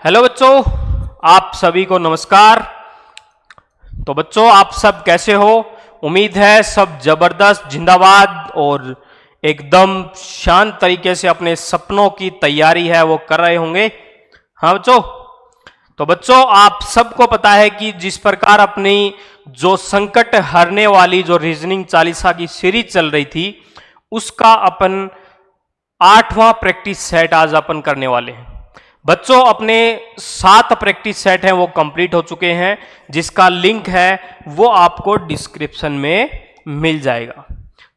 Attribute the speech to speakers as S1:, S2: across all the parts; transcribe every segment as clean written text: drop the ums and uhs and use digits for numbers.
S1: Hello बच्चों, आप सभी को नमस्कार। तो बच्चों, आप सब कैसे हो? उम्मीद है सब जबरदस्त, जिंदाबाद और एकदम शांत तरीके से अपने सपनों की तैयारी है वो कर रहे होंगे। हाँ बच्चों, तो बच्चों आप सबको पता है कि जिस प्रकार अपनी जो संकट हरने वाली जो रीजनिंग चालीसा की सीरीज चल रही थी, उसका अपन 8वां प्रैक्टिस सेट आज अपन करने वाले हैं। बच्चों अपने 7 प्रैक्टिस सेट हैं वो कंप्लीट हो चुके हैं, जिसका लिंक है वो आपको डिस्क्रिप्शन में मिल जाएगा।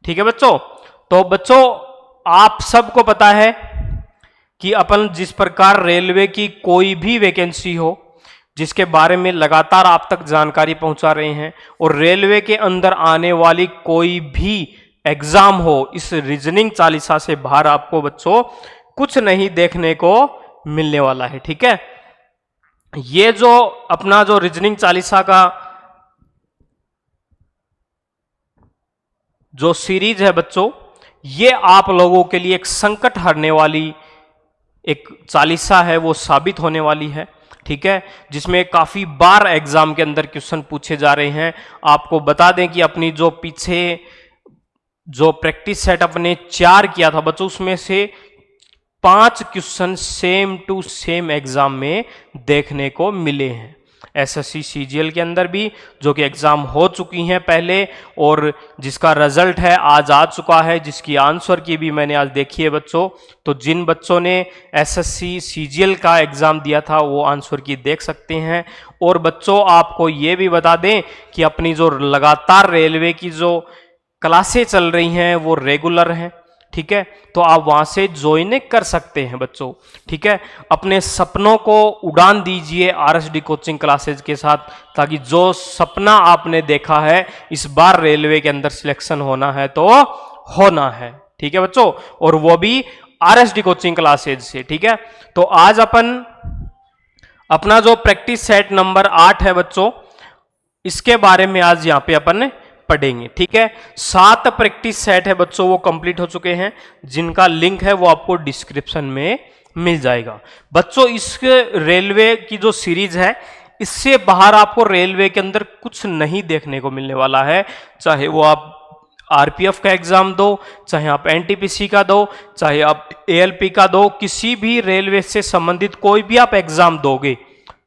S1: ठीक है बच्चों? तो बच्चों आप सबको पता है कि अपन जिस प्रकार रेलवे की कोई भी वैकेंसी हो जिसके बारे में लगातार आप तक जानकारी पहुंचा रहे हैं, और रेलवे के अंदर आने वाली कोई भी एग्जाम हो, इस रीजनिंग चालीसा से बाहर आपको बच्चों कुछ नहीं देखने को मिलने वाला है। ठीक है? ये जो अपना जो रीजनिंग चालीसा का जो सीरीज है बच्चों, ये आप लोगों के लिए एक संकट हरने वाली एक चालीसा है वो साबित होने वाली है। ठीक है? जिसमें काफी बार एग्जाम के अंदर क्वेश्चन पूछे जा रहे हैं। आपको बता दें कि अपनी जो पीछे जो प्रैक्टिस सेट अपने 4 किया था बच्चों, उसमें से 5 question same to same exam में देखने को मिले हैं। एसएससी सीजीएल के अंदर भी, जो कि एग्जाम हो चुकी हैं पहले और जिसका रिजल्ट है आज आ चुका है, जिसकी आंसर की भी मैंने आज देखी है बच्चों। तो जिन बच्चों ने एसएससी सीजीएल का एग्जाम दिया था वो आंसर की देख सकते हैं। और बच्चों आपको ये भी बता दें कि अपनी जो लगातार रेलवे की जो क्लासें चल रही हैं वो रेगुलर हैं। ठीक है? तो आप वहां से ज्वाइन कर सकते हैं बच्चों। ठीक है? अपने सपनों को उड़ान दीजिए आरएसडी कोचिंग क्लासेज के साथ, ताकि जो सपना आपने देखा है इस बार रेलवे के अंदर सिलेक्शन होना है तो होना है। ठीक है बच्चों? और वो भी आरएसडी कोचिंग क्लासेज से। ठीक है? तो आज अपन अपना जो प्रैक्टिस सेट नंबर 8 है बच्चों, इसके बारे में आज यहां पे अपन पढ़ेंगे। ठीक है? 7 प्रैक्टिस सेट है बच्चों वो कंप्लीट हो चुके हैं, जिनका लिंक है वो आपको डिस्क्रिप्शन में मिल जाएगा। बच्चों इस रेलवे की जो सीरीज है, इससे बाहर आपको रेलवे के अंदर कुछ नहीं देखने को मिलने वाला है। चाहे वो आप आरपीएफ का एग्जाम दो, चाहे आप एनटीपीसी का दो, चाहे आप एएलपी का दो, किसी भी रेलवे से संबंधित कोई भी आप एग्जाम दोगे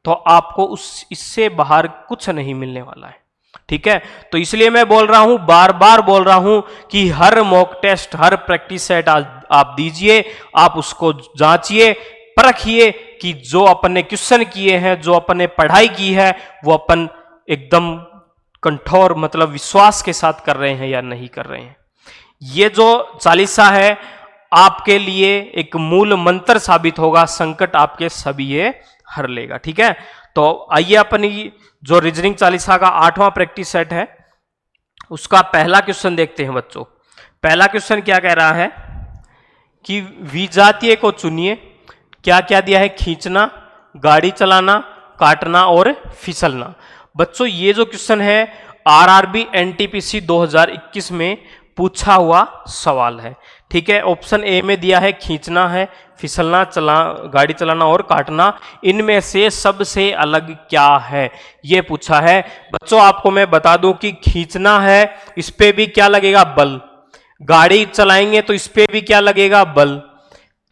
S1: तो आपको इससे बाहर कुछ नहीं मिलने वाला है। ठीक है? तो इसलिए मैं बोल रहा हूं, बार बार बोल रहा हूं कि हर मॉक टेस्ट, हर प्रैक्टिस सेट आप दीजिए, आप उसको जांचिए, परखिए कि जो अपन ने क्वेश्चन किए हैं, जो अपन ने पढ़ाई की है, वो अपन एकदम कठोर मतलब विश्वास के साथ कर रहे हैं या नहीं कर रहे हैं। ये जो चालीसा है आपके लिए एक मूल मंत्र साबित होगा, संकट आपके सभी ये हर लेगा। ठीक है? तो आइए अपनी जो रीजनिंग चालीसा का 8वां प्रैक्टिस सेट है उसका पहला क्वेश्चन देखते हैं बच्चों। पहला क्वेश्चन क्या कह रहा है कि विजातीय को चुनिए। क्या क्या दिया है? खींचना, गाड़ी चलाना, काटना और फिसलना। बच्चों ये जो क्वेश्चन है आरआरबी एनटीपीसी 2021 में पूछा हुआ सवाल है। ठीक है? ऑप्शन ए में दिया है खींचना है, फिसलना, गाड़ी चलाना और काटना। इनमें से सबसे अलग क्या है ये पूछा है। बच्चों आपको मैं बता दूं कि खींचना है, इस पे भी क्या लगेगा? बल। गाड़ी चलाएंगे तो इस पे भी क्या लगेगा? बल।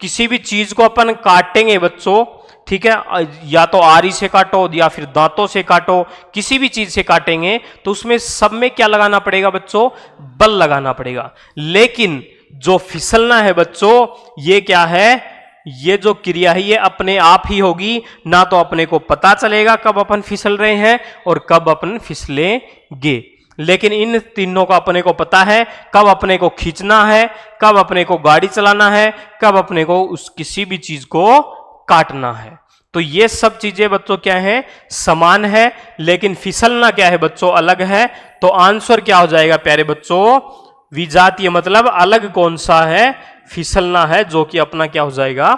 S1: किसी भी चीज को अपन काटेंगे बच्चों, ठीक है, या तो आरी से काटो या फिर दांतों से काटो, किसी भी चीज से काटेंगे तो उसमें सब में क्या लगाना पड़ेगा बच्चों? बल लगाना पड़ेगा। लेकिन जो फिसलना है बच्चों, ये क्या है? ये जो क्रिया है ये अपने आप ही होगी, ना तो अपने को पता चलेगा कब अपन फिसल रहे हैं और कब अपन फिसलेंगे। लेकिन इन तीनों का अपने को पता है, कब अपने को खींचना है, कब अपने को गाड़ी चलाना है, कब अपने को उस किसी भी चीज को काटना है। तो ये सब चीजें बच्चों क्या है? समान है। लेकिन फिसलना क्या है बच्चों? अलग है। तो आंसर क्या हो जाएगा प्यारे बच्चों? विजातीय मतलब अलग कौन सा है? फिसलना है, जो कि अपना क्या हो जाएगा?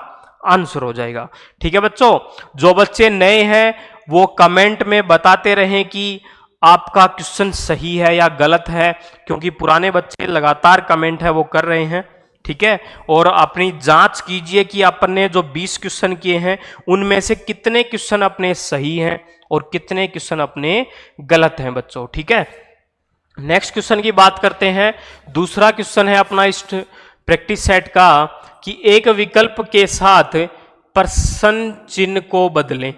S1: आंसर हो जाएगा। ठीक है बच्चों? जो बच्चे नए हैं वो कमेंट में बताते रहें कि आपका क्वेश्चन सही है या गलत है, क्योंकि पुराने बच्चे लगातार कमेंट है वो कर रहे हैं। ठीक है, और अपनी जांच कीजिए कि आपने जो 20 क्वेश्चन किए हैं उनमें से कितने क्वेश्चन अपने सही हैं और कितने क्वेश्चन अपने गलत हैं बच्चों। ठीक है, नेक्स्ट क्वेश्चन की बात करते हैं। दूसरा क्वेश्चन है अपना इस प्रैक्टिस सेट का कि एक विकल्प के साथ प्रश्न चिन्ह को बदलें।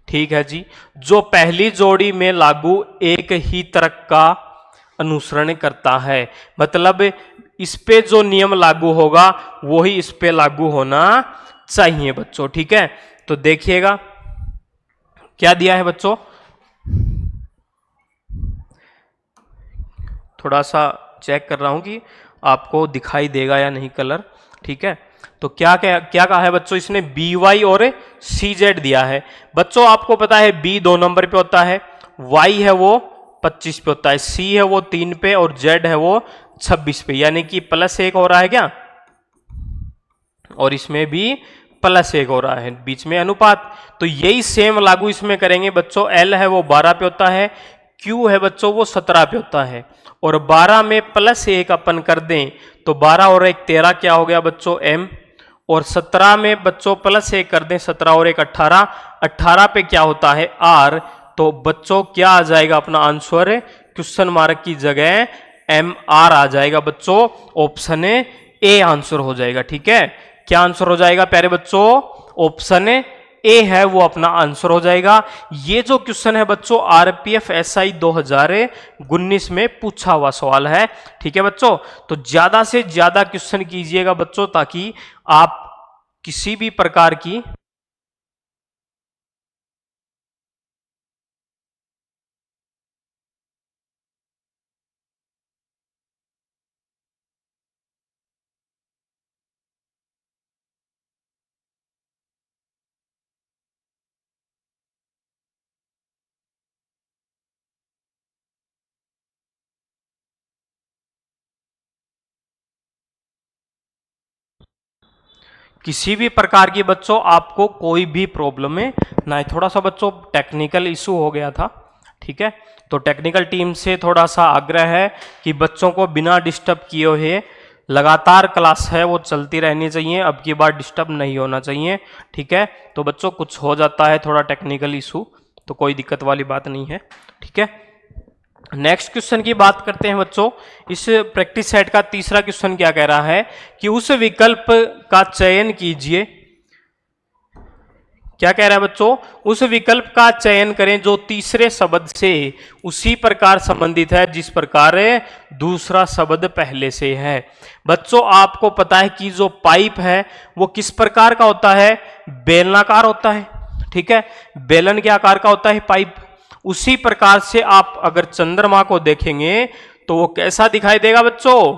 S1: ठीक है जी, जो पहली जोड़ी में लागू एक ही तर्क का अनुसरण करता है, मतलब इस पे जो नियम लागू होगा वही इस पे लागू होना चाहिए बच्चों। ठीक है, तो देखिएगा क्या दिया है बच्चों, थोड़ा सा चेक कर रहा हूं कि आपको दिखाई देगा या नहीं कलर। ठीक है, तो क्या क्या क्या कहा है बच्चों, इसने बी वाई और सी जेड दिया है। बच्चों आपको पता है बी 2 नंबर पे होता है, वाई है वो 25 पे होता है, सी है वो 3 पे और जेड है वो 26 पे, यानी कि +1 हो रहा है क्या, और इसमें भी +1 हो रहा है, बीच में अनुपात। तो यही सेम लागू इसमें करेंगे बच्चों। एल है वो 12 पे होता है, क्यू है बच्चों वो 17 पे होता है, और 12 में +1 अपन कर दें तो 12 और 1 13 क्या हो गया बच्चों एम, और 17 में बच्चों +1 कर दें 17 और 1 18, 18 पे क्या होता है आर। तो बच्चों क्या आ जाएगा अपना आंसर, क्वेश्चन मार्क की जगह एम आर आ जाएगा बच्चों, ऑप्शन ए आंसर हो जाएगा। ठीक है, क्या आंसर हो जाएगा प्यारे बच्चों, ऑप्शन ए है वो अपना आंसर हो जाएगा। ये जो क्वेश्चन है बच्चों आरपीएफ एसआई 2019 में पूछा हुआ सवाल है। ठीक है बच्चों, तो ज्यादा से ज्यादा क्वेश्चन कीजिएगा बच्चों, ताकि आप किसी भी प्रकार की किसी भी प्रकार की बच्चों आपको कोई भी प्रॉब्लम में ना है। थोड़ा सा बच्चों टेक्निकल इशू हो गया था। ठीक है, तो टेक्निकल टीम से थोड़ा सा आग्रह है कि बच्चों को बिना डिस्टर्ब किए हुए लगातार क्लास है वो चलती रहनी चाहिए, अब की बार डिस्टर्ब नहीं होना चाहिए। ठीक है, तो बच्चों कुछ हो जाता है थोड़ा टेक्निकल इशू, तो कोई दिक्कत वाली बात नहीं है। ठीक है, नेक्स्ट क्वेश्चन की बात करते हैं बच्चों। इस प्रैक्टिस सेट का तीसरा क्वेश्चन क्या कह रहा है कि उस विकल्प का चयन कीजिए। क्या कह रहा है बच्चों, उस विकल्प का चयन करें जो तीसरे शब्द से उसी प्रकार संबंधित है जिस प्रकार दूसरा शब्द पहले से है। बच्चों आपको पता है कि जो पाइप है वो किस प्रकार का होता है, बेलनाकार होता है। ठीक है, बेलन के आकार का होता है पाइप। उसी प्रकार से आप अगर चंद्रमा को देखेंगे तो वो कैसा दिखाई देगा बच्चों,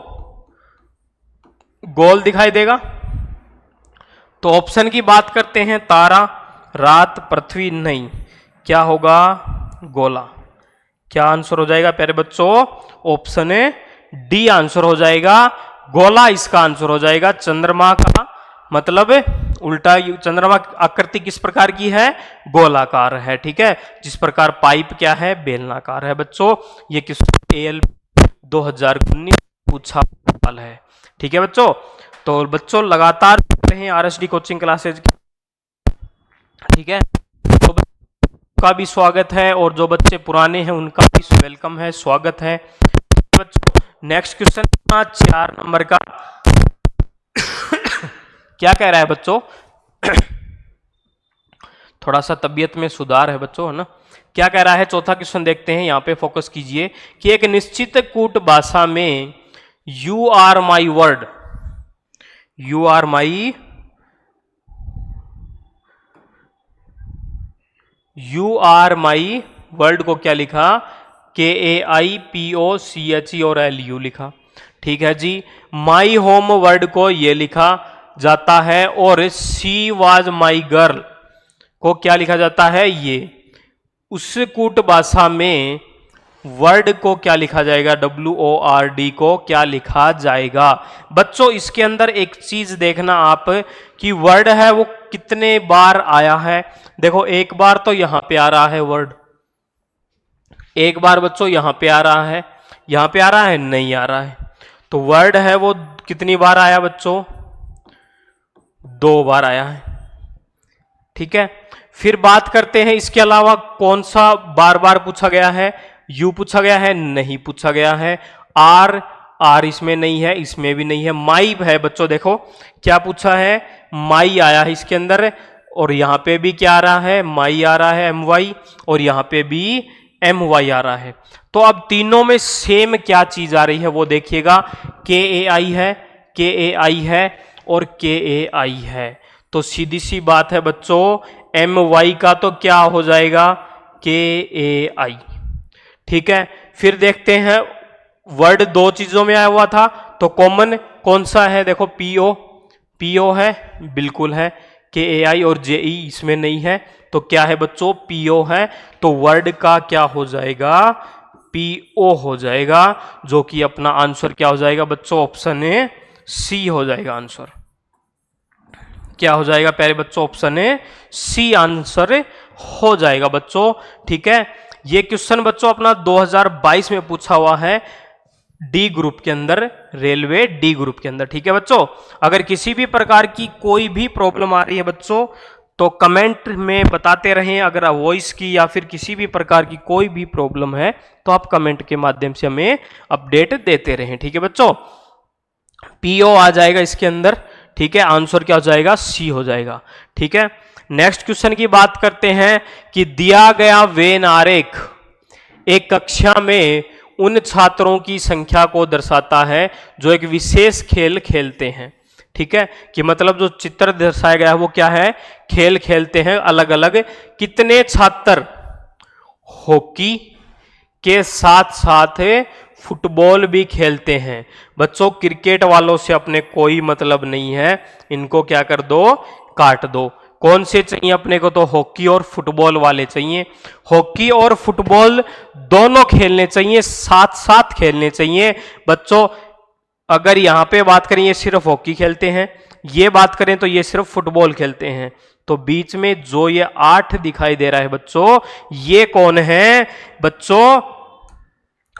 S1: गोल दिखाई देगा। तो ऑप्शन की बात करते हैं, तारा, रात, पृथ्वी, नहीं, क्या होगा, गोला। क्या आंसर हो जाएगा प्यारे बच्चों, ऑप्शन डी आंसर हो जाएगा, गोला इसका आंसर हो जाएगा। चंद्रमा का मतलब उल्टा, चंद्रमा की आकृति किस प्रकार की है, गोलाकार है। ठीक है, जिस प्रकार पाइप क्या है, बेलनाकार है। बच्चों ये क्वेश्चन एएल 2019 पूछा सवाल है। ठीक है बच्चों, तो बच्चों लगातार रहे आरएसडी कोचिंग क्लासेज। ठीक है, तो का भी स्वागत है और जो बच्चे पुराने हैं उनका भी वेलकम है, स्वागत है। बच्चों नेक्स्ट क्वेश्चन 4 नंबर का क्या कह रहा है बच्चों, थोड़ा सा तबीयत में सुधार है बच्चों, है ना। क्या कह रहा है, चौथा क्वेश्चन देखते हैं, यहां पे फोकस कीजिए कि एक निश्चित कूट भाषा में you are my word, you are my, you are my word को क्या लिखा, KAIPOCHE और LU लिखा। ठीक है जी, माई होम वर्ड को ये लिखा जाता है, और शी वाज माई गर्ल को क्या लिखा जाता है, ये। उस कूट भाषा में वर्ड को क्या लिखा जाएगा, WORD को क्या लिखा जाएगा। बच्चों इसके अंदर एक चीज देखना आप कि वर्ड है वो कितने बार आया है। देखो एक बार तो यहां पे आ रहा है वर्ड, एक बार बच्चों यहां पे आ रहा है, यहां पे आ रहा है, नहीं आ रहा है। तो वर्ड है वो कितनी बार आया बच्चों? 2 बार आया है। ठीक है, फिर बात करते हैं इसके अलावा कौन सा बार बार पूछा गया है। यू पूछा गया है? नहीं पूछा गया है। आर, आर इसमें नहीं है, इसमें भी नहीं है। माई है बच्चों, देखो क्या पूछा है, माई आया है इसके अंदर, और यहां पे भी क्या आ रहा है, माई आ रहा है, एम वाई, और यहां पे भी एम वाई आ रहा है। तो अब तीनों में सेम क्या चीज आ रही है वो देखिएगा, के ए आई है, के ए आई है और के ए आई है। तो सीधी सी बात है बच्चों, एम वाई का तो क्या हो जाएगा, के ए आई। ठीक है, फिर देखते हैं वर्ड 2 चीजों में आया हुआ था, तो कॉमन कौन सा है, देखो पीओ, पीओ है, बिल्कुल है। के ए आई और जे ई इसमें नहीं है, तो क्या है बच्चों, पीओ है। तो वर्ड का क्या हो जाएगा, पीओ हो जाएगा, जो कि अपना आंसर क्या हो जाएगा बच्चों, ऑप्शन ए सी हो जाएगा आंसर। क्या हो जाएगा प्यारे बच्चों, ऑप्शन ए सी आंसर हो जाएगा बच्चों। ठीक है, ये क्वेश्चन बच्चों अपना 2022 में पूछा हुआ है, डी ग्रुप के अंदर, रेलवे डी ग्रुप के अंदर। ठीक है बच्चों, अगर किसी भी प्रकार की कोई भी प्रॉब्लम आ रही है बच्चों तो कमेंट में बताते रहें। अगर वॉइस की या फिर किसी भी प्रकार की कोई भी प्रॉब्लम है तो आप कमेंट के माध्यम से हमें अपडेट देते रहें। ठीक है बच्चों, पीओ आ जाएगा इसके अंदर। ठीक है, आंसर क्या हो जाएगा, सी हो जाएगा। ठीक है, नेक्स्ट क्वेश्चन की बात करते हैं कि दिया गया वेन आरेख एक कक्षा में उन छात्रों की संख्या को दर्शाता है जो एक विशेष खेल खेलते हैं। ठीक है, कि मतलब जो चित्र दर्शाया गया है वो क्या है, खेल खेलते हैं अलग अलग। कितने छात्र हॉकी के साथ साथ फुटबॉल भी खेलते हैं। बच्चों क्रिकेट वालों से अपने कोई मतलब नहीं है, इनको क्या कर दो, काट दो। कौन से चाहिए अपने को, तो हॉकी और फुटबॉल वाले चाहिए। हॉकी और फुटबॉल दोनों खेलने चाहिए, साथ साथ खेलने चाहिए बच्चों। अगर यहां पे बात करें ये सिर्फ हॉकी खेलते हैं, ये बात करें तो ये सिर्फ फुटबॉल खेलते हैं, तो बीच में जो ये 8 दिखाई दे रहा है बच्चों, ये कौन है बच्चों,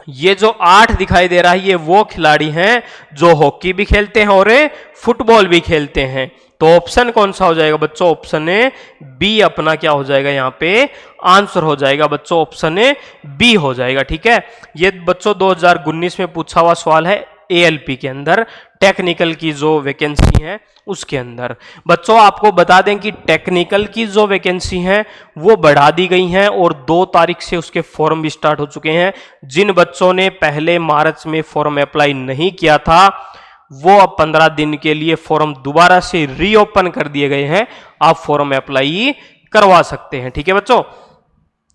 S1: ये जो 8 दिखाई दे रहा है ये वो खिलाड़ी हैं जो हॉकी भी खेलते हैं और फुटबॉल भी खेलते हैं। तो ऑप्शन कौन सा हो जाएगा बच्चों, ऑप्शन ए बी अपना क्या हो जाएगा, यहां पे आंसर हो जाएगा बच्चों, ऑप्शन ए बी हो जाएगा। ठीक है, ये बच्चों 2019 में पूछा हुआ सवाल है, एएलपी के अंदर टेक्निकल की जो वैकेंसी है उसके अंदर। बच्चों आपको बता दें कि टेक्निकल की जो वैकेंसी है वो बढ़ा दी गई हैं और 2 तारीख से उसके फॉर्म भी स्टार्ट हो चुके हैं। जिन बच्चों ने पहले मार्च में फॉर्म अप्लाई नहीं किया था वो अब 15 दिन के लिए फॉर्म दोबारा से रीओपन कर दिए गए हैं, आप फॉर्म अप्लाई करवा सकते हैं। ठीक है बच्चों,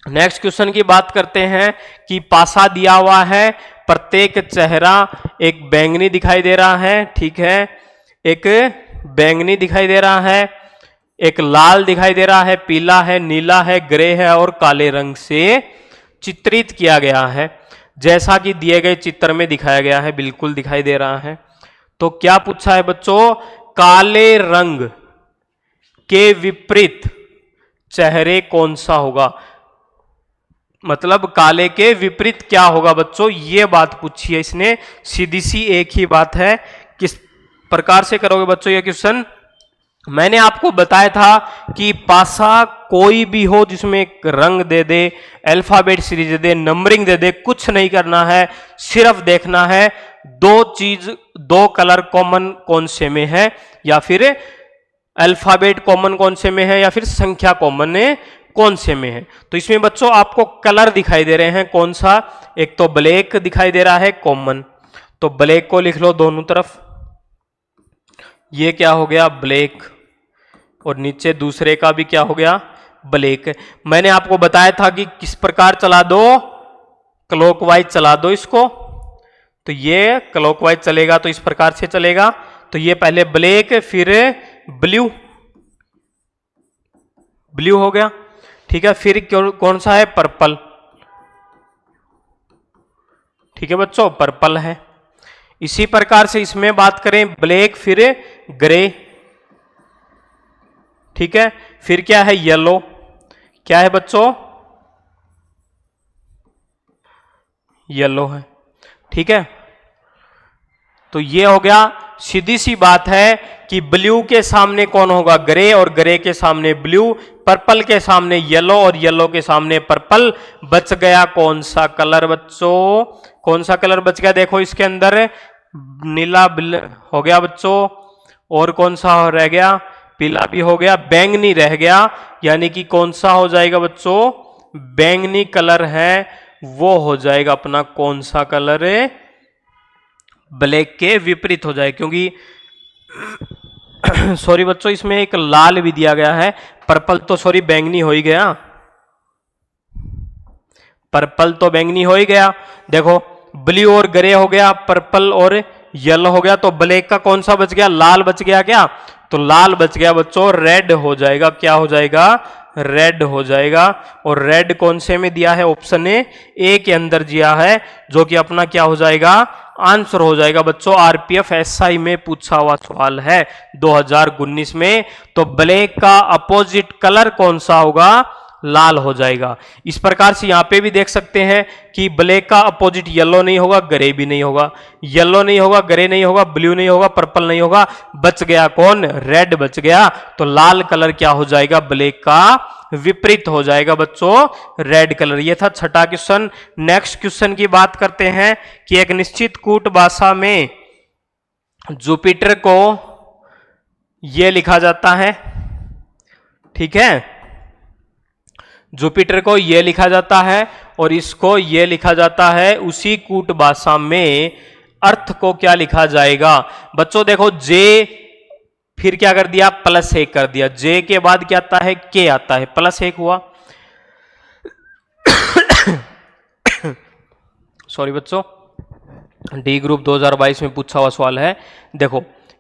S1: नेक्स्ट क्वेश्चन की बात करते हैं कि पासा दिया हुआ है, प्रत्येक चेहरा एक बैंगनी दिखाई दे रहा है। ठीक है, एक बैंगनी दिखाई दे रहा है, एक लाल दिखाई दे रहा है, पीला है, नीला है, ग्रे है और काले रंग से चित्रित किया गया है, जैसा कि दिए गए चित्र में दिखाया गया है, बिल्कुल दिखाई दे रहा है। तो क्या पूछा है बच्चों, काले रंग के विपरीत चेहरे कौन सा होगा, मतलब काले के विपरीत क्या होगा बच्चों, ये बात पूछी है इसने। सीधी सी एक ही बात है, किस प्रकार से करोगे बच्चों ये क्वेश्चन। मैंने आपको बताया था कि पासा कोई भी हो जिसमें एक रंग दे दे, अल्फाबेट सीरीज दे दे, नंबरिंग दे दे, कुछ नहीं करना है, सिर्फ देखना है 2 कलर कॉमन कौन से में है, या फिर अल्फाबेट कॉमन कौन से में है, या फिर संख्या कॉमन कौन से में है। तो इसमें बच्चों आपको कलर दिखाई दे रहे हैं, कौन सा, एक तो ब्लैक दिखाई दे रहा है कॉमन, तो ब्लैक को लिख लो दोनों तरफ, ये क्या हो गया ब्लैक, और नीचे दूसरे का भी क्या हो गया ब्लैक। मैंने आपको बताया था कि किस प्रकार चला दो, क्लॉकवाइज चला दो इसको, तो ये क्लॉकवाइज चलेगा तो इस प्रकार से चलेगा, तो ये पहले ब्लैक फिर ब्लू, ब्लू हो गया। ठीक है, फिर कौन सा है, पर्पल। ठीक है बच्चों, पर्पल है। इसी प्रकार से इसमें बात करें ब्लैक फिर ग्रे। ठीक है, फिर क्या है, येलो, क्या है बच्चों, येलो है। ठीक है, तो ये हो गया, सीधी सी बात है कि ब्लू के सामने कौन होगा, ग्रे, और ग्रे के सामने ब्लू, पर्पल के सामने येलो और येलो के सामने पर्पल। बच गया कौन सा कलर बच्चों, कौन सा कलर बच गया, देखो इसके अंदर नीला हो गया बच्चों, और कौन सा रह गया, पीला भी हो गया, बैंगनी रह गया, यानी कि कौन सा हो जाएगा बच्चों, बैंगनी कलर है वो हो जाएगा अपना कौन सा कलर है, ब्लैक के विपरीत हो जाए, क्योंकि सॉरी बच्चों इसमें एक लाल भी दिया गया है, पर्पल तो सॉरी बैंगनी हो ही गया, पर्पल तो बैंगनी हो ही गया। देखो ब्लू और ग्रे हो गया, पर्पल और येलो हो गया, तो ब्लैक का कौन सा बच गया, लाल बच गया क्या, तो लाल बच गया बच्चों, रेड हो जाएगा, क्या हो जाएगा, रेड हो जाएगा। और रेड कौन से में दिया है, ऑप्शन ए के अंदर दिया है, जो कि अपना क्या हो जाएगा, आंसर हो जाएगा बच्चों। आरपीएफ एसआई में पूछा हुआ सवाल है 2019 में। तो ब्लैक का अपोजिट कलर कौन सा होगा, लाल हो जाएगा। इस प्रकार से यहां पे भी देख सकते हैं कि ब्लैक का अपोजिट येलो नहीं होगा, ग्रे भी नहीं होगा, येलो नहीं होगा, ग्रे नहीं होगा, ब्लू नहीं होगा, पर्पल नहीं होगा, बच गया कौन, रेड बच गया। तो लाल कलर क्या हो जाएगा, ब्लैक का विपरीत हो जाएगा बच्चों, रेड कलर। ये था छठा क्वेश्चन। नेक्स्ट क्वेश्चन की बात करते हैं कि एक निश्चित कूट भाषा में जुपिटर को यह लिखा जाता है, ठीक है, जुपिटर को यह लिखा जाता है और इसको यह लिखा जाता है, उसी कूट भाषा में अर्थ को क्या लिखा जाएगा बच्चों। देखो जे फिर क्या कर दिया, +1 कर दिया, जे के बाद क्या आता है, के आता है, +1 हुआ। सॉरी बच्चों, डी ग्रुप 2022 में पूछा हुआ सवाल है। देखो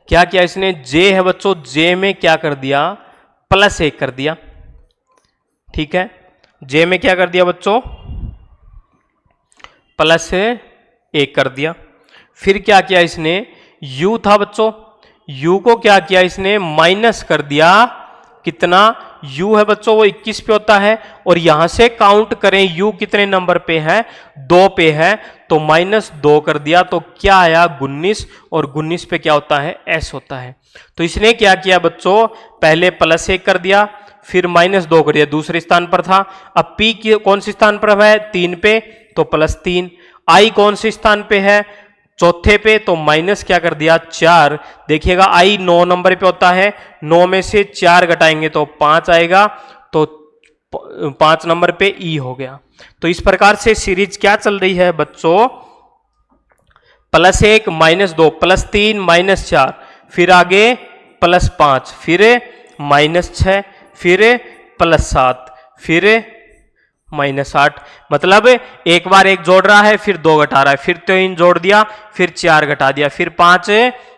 S1: क्या किया इसने, जे है बच्चों, जे में क्या कर दिया, +1 कर दिया, ठीक है, जे में क्या कर दिया बच्चों, +1 कर दिया। फिर क्या किया इसने, u था बच्चों, u को क्या किया इसने, माइनस कर दिया, कितना, u है बच्चों वो 21 पे होता है, और यहां से काउंट करें u कितने नंबर पे है, 2 पे है, तो -2 कर दिया, तो क्या आया 19, और 19 पे क्या होता है, s होता है। तो इसने क्या किया बच्चों, पहले +1 कर दिया, फिर -2 कर दिया, दूसरे स्थान पर था। अब p कौन से स्थान पर है, 3 पे, तो +3। i कौन से स्थान पे है, चौथे पे, तो माइनस क्या कर दिया, 4। देखिएगा i 9 नंबर पे होता है, 9 में से 4 घटाएंगे तो 5 आएगा, तो 5 नंबर पे e हो गया। तो इस प्रकार से सीरीज क्या चल रही है बच्चों, +1 -2 +3 -4, फिर आगे +5, फिर -6, फिर +7, फिर -8। मतलब एक बार 1 जोड़ रहा है, फिर 2 घटा रहा है, फिर 3 जोड़ दिया, फिर 4 घटा दिया, फिर 5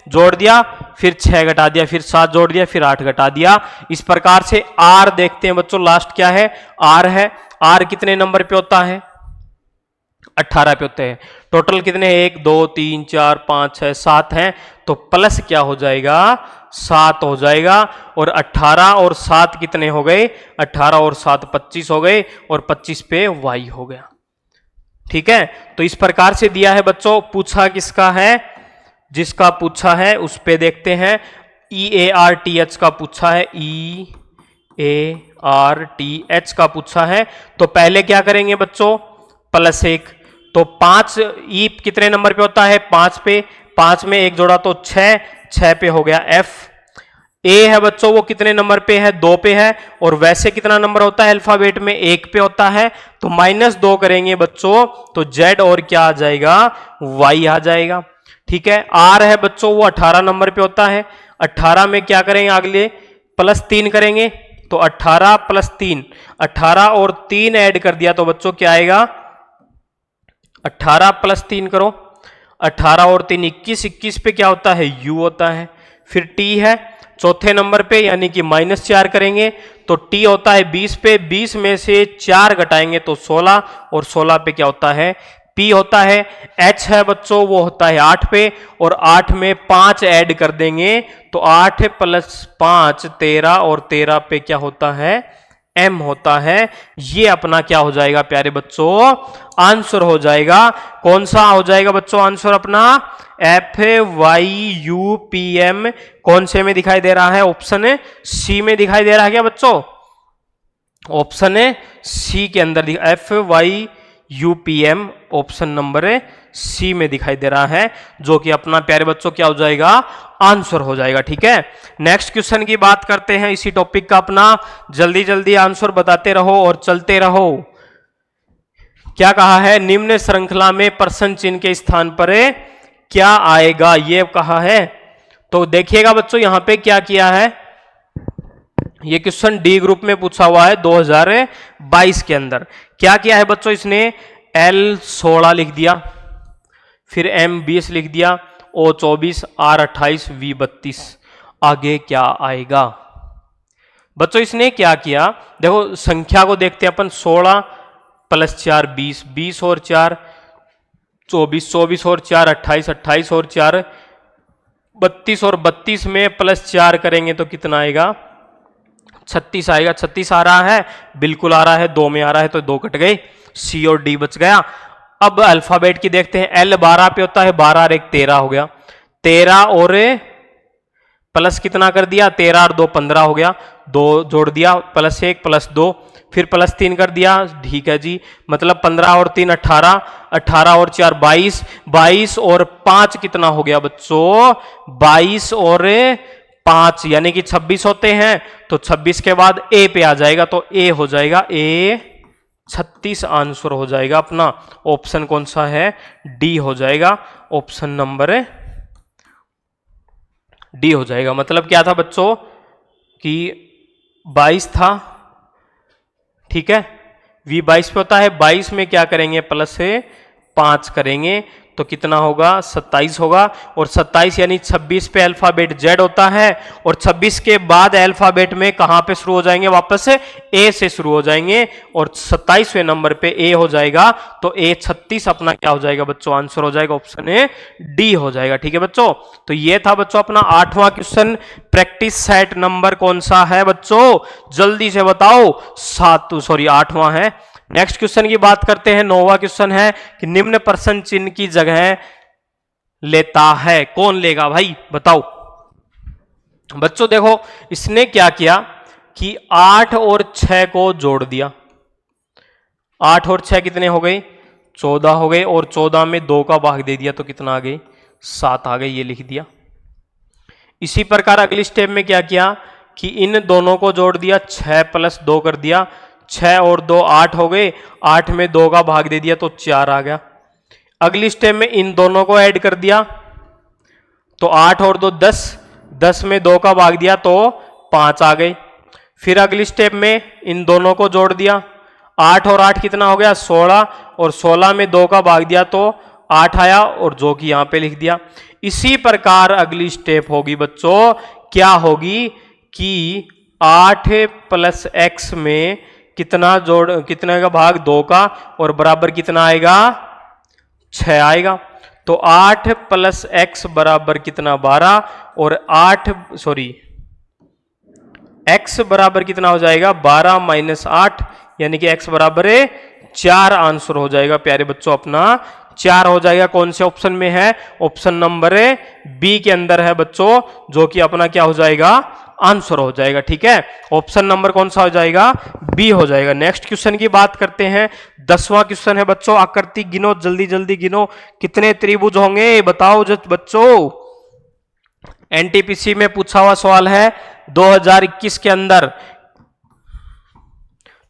S1: जोड़ दिया, फिर 6 घटा दिया, फिर 7 जोड़ दिया, फिर 8 घटा दिया। इस प्रकार से R देखते हैं बच्चों, लास्ट क्या है, R है। R कितने नंबर पे होता है, 18 पे होते हैं। टोटल कितने, 1 2 3 4 5 6 7 हैं, तो प्लस क्या हो जाएगा, 7 हो जाएगा। और 18 और 7 कितने हो गए, 18 और 7 25 हो गए, और 25 पे y हो गया, ठीक है। तो इस प्रकार से दिया है बच्चों, पूछा किसका है, जिसका पूछा है उस पे देखते हैं। EARTH का पूछा है, EARTH का पूछा है। तो पहले क्या करेंगे बच्चों, +1, तो 5 ई कितने नंबर पे होता है, 5 पे, 5 में 1 जोड़ा तो 6 पे हो गया F। A है बच्चों वो कितने नंबर पे है, 2 पे है, और वैसे कितना नंबर होता है अल्फाबेट में, 1 पे होता है, तो -2 करेंगे बच्चों, तो Z और क्या आ जाएगा, Y आ जाएगा, ठीक है। R है बच्चों वो 18 नंबर पे होता है, 18 में क्या करेंगे, अगले +3 करेंगे, तो 18 + 3, 18 और 3 ऐड कर दिया, तो बच्चों क्या आएगा, 18 + 3 करो, 18 और 3 21, 21 पे क्या होता है, U होता है। फिर T है चौथे नंबर पे, यानी कि -4 करेंगे, तो T होता है 20 पे, 20 में से 4 घटाएंगे तो 16, और 16 पे क्या होता है, P होता है। H है बच्चों वो होता है 8 पे, और 8 में 5 ऐड कर देंगे, तो 8 + 5 13, और 13 पे क्या होता है, m होता है। ये अपना क्या हो जाएगा प्यारे बच्चों, आंसर हो जाएगा। कौन सा हो जाएगा बच्चों आंसर अपना, FYUPM। कौन से में दिखाई दे रहा है, ऑप्शन सी में दिखाई दे रहा है क्या बच्चों, ऑप्शन सी के अंदर FYUPM ऑप्शन नंबर सी में दिखाई दे रहा है, जो कि अपना प्यारे बच्चों क्या हो जाएगा, आंसर हो जाएगा। ठीक है, नेक्स्ट क्वेश्चन की बात करते हैं इसी टॉपिक का अपना। जल्दी जल्दी आंसर बताते रहो और चलते रहो। क्या कहा है, निम्न श्रृंखला में प्रश्न चिन्ह के स्थान पर क्या आएगा, ये कहा है। तो देखिएगा बच्चों यहां पे क्या किया है, ये क्वेश्चन डी ग्रुप में पूछा हुआ है 2022 के अंदर। क्या किया है बच्चों, इसने L16 लिख दिया, फिर M20 लिख दिया, O24, R28, V32। आगे क्या आएगा बच्चों, इसने क्या किया, देखो संख्या को देखते हैं अपन। 16 + 4 20, 20 और 4 24, 24 और 4 28, 28 और 4 32, और 32 में +4 करेंगे तो कितना आएगा, 36 आएगा। 36 आ रहा है, बिल्कुल आ रहा है, 2 में आ रहा है तो 2 कट गए, सी और डी बच गया। अब अल्फाबेट की देखते हैं, L 12 पे होता है, 12 और 1 13 हो गया, 13 और प्लस कितना कर दिया, 13 और 2 15 हो गया, 2 जोड़ दिया, +1 +2, फिर +3 कर दिया, ठीक है जी, मतलब 15 और 3 18, 18 और 4 22, 22 और 5 कितना हो गया बच्चों, 22 और 5 यानी कि 26 होते हैं। तो 26 के बाद ए पे आ जाएगा, तो ए हो जाएगा, ए 36 आंसर हो जाएगा अपना। ऑप्शन कौन सा है, डी हो जाएगा, ऑप्शन नंबर डी हो जाएगा। मतलब क्या था बच्चों कि 22 था, ठीक है, V22 पे होता है, 22 में क्या करेंगे, +5 करेंगे तो कितना होगा, 27 होगा। और 27 यानी 26 पे अल्फाबेट Z होता है, और 26 के बाद अल्फाबेट में कहां पे शुरू हो जाएंगे, वापस ए से शुरू हो जाएंगे, और 27वें नंबर पे ए हो जाएगा। तो ए 36 अपना क्या हो जाएगा बच्चों, आंसर हो जाएगा, ऑप्शन ए डी हो जाएगा। ठीक है बच्चों, तो ये था बच्चों अपना 8वां क्वेश्चन। प्रैक्टिस सेट नंबर कौन सा है बच्चों, जल्दी से बताओ, 8वां है। नेक्स्ट क्वेश्चन की बात करते हैं, 9वां क्वेश्चन है कि निम्न प्रश्न चिन्ह की जगह लेता है, कौन लेगा भाई बताओ। बच्चों देखो इसने क्या किया कि 8 और 6 को जोड़ दिया, 8 और 6 कितने हो गए, 14 हो गए, और 14 में 2 का भाग दे दिया तो कितना आ गई, 7 आ गए, ये लिख दिया। इसी प्रकार अगली स्टेप में क्या किया कि इन दोनों को जोड़ दिया, 6 + 2 कर दिया, 6 और 2 8 हो गए, 8 में 2 का भाग दे दिया तो 4 आ गया। अगली स्टेप में इन दोनों को ऐड कर दिया, तो 8 और 2 10, 10 में 2 का भाग दिया तो 5 आ गए। फिर अगली स्टेप में इन दोनों को जोड़ दिया, 8 और 8 कितना हो गया, 16, और 16 में 2 का भाग दिया तो 8 आया, और जो कि यहां पे लिख दिया। इसी प्रकार अगली स्टेप होगी बच्चों, क्या होगी कि 8 + x में कितना कितने का भाग, 2 का, और बराबर कितना आएगा, 6 आएगा। तो 8 + x बराबर कितना, 12, और x बराबर कितना हो जाएगा, 12 - 8 यानी कि x बराबर 4 आंसर हो जाएगा प्यारे बच्चों, अपना 4 हो जाएगा। कौन से ऑप्शन में है, ऑप्शन नंबर बी के अंदर है बच्चों, जो कि अपना क्या हो जाएगा, आंसर हो जाएगा। ठीक है, ऑप्शन नंबर कौन सा हो जाएगा, बी हो जाएगा। नेक्स्ट क्वेश्चन की बात करते हैं, 10वां क्वेश्चन है बच्चों, आकृति गिनो, जल्दी जल्दी गिनो, कितने त्रिभुज होंगे बताओ बच्चों। एनटीपीसी में पूछा हुआ सवाल है 2021 के अंदर,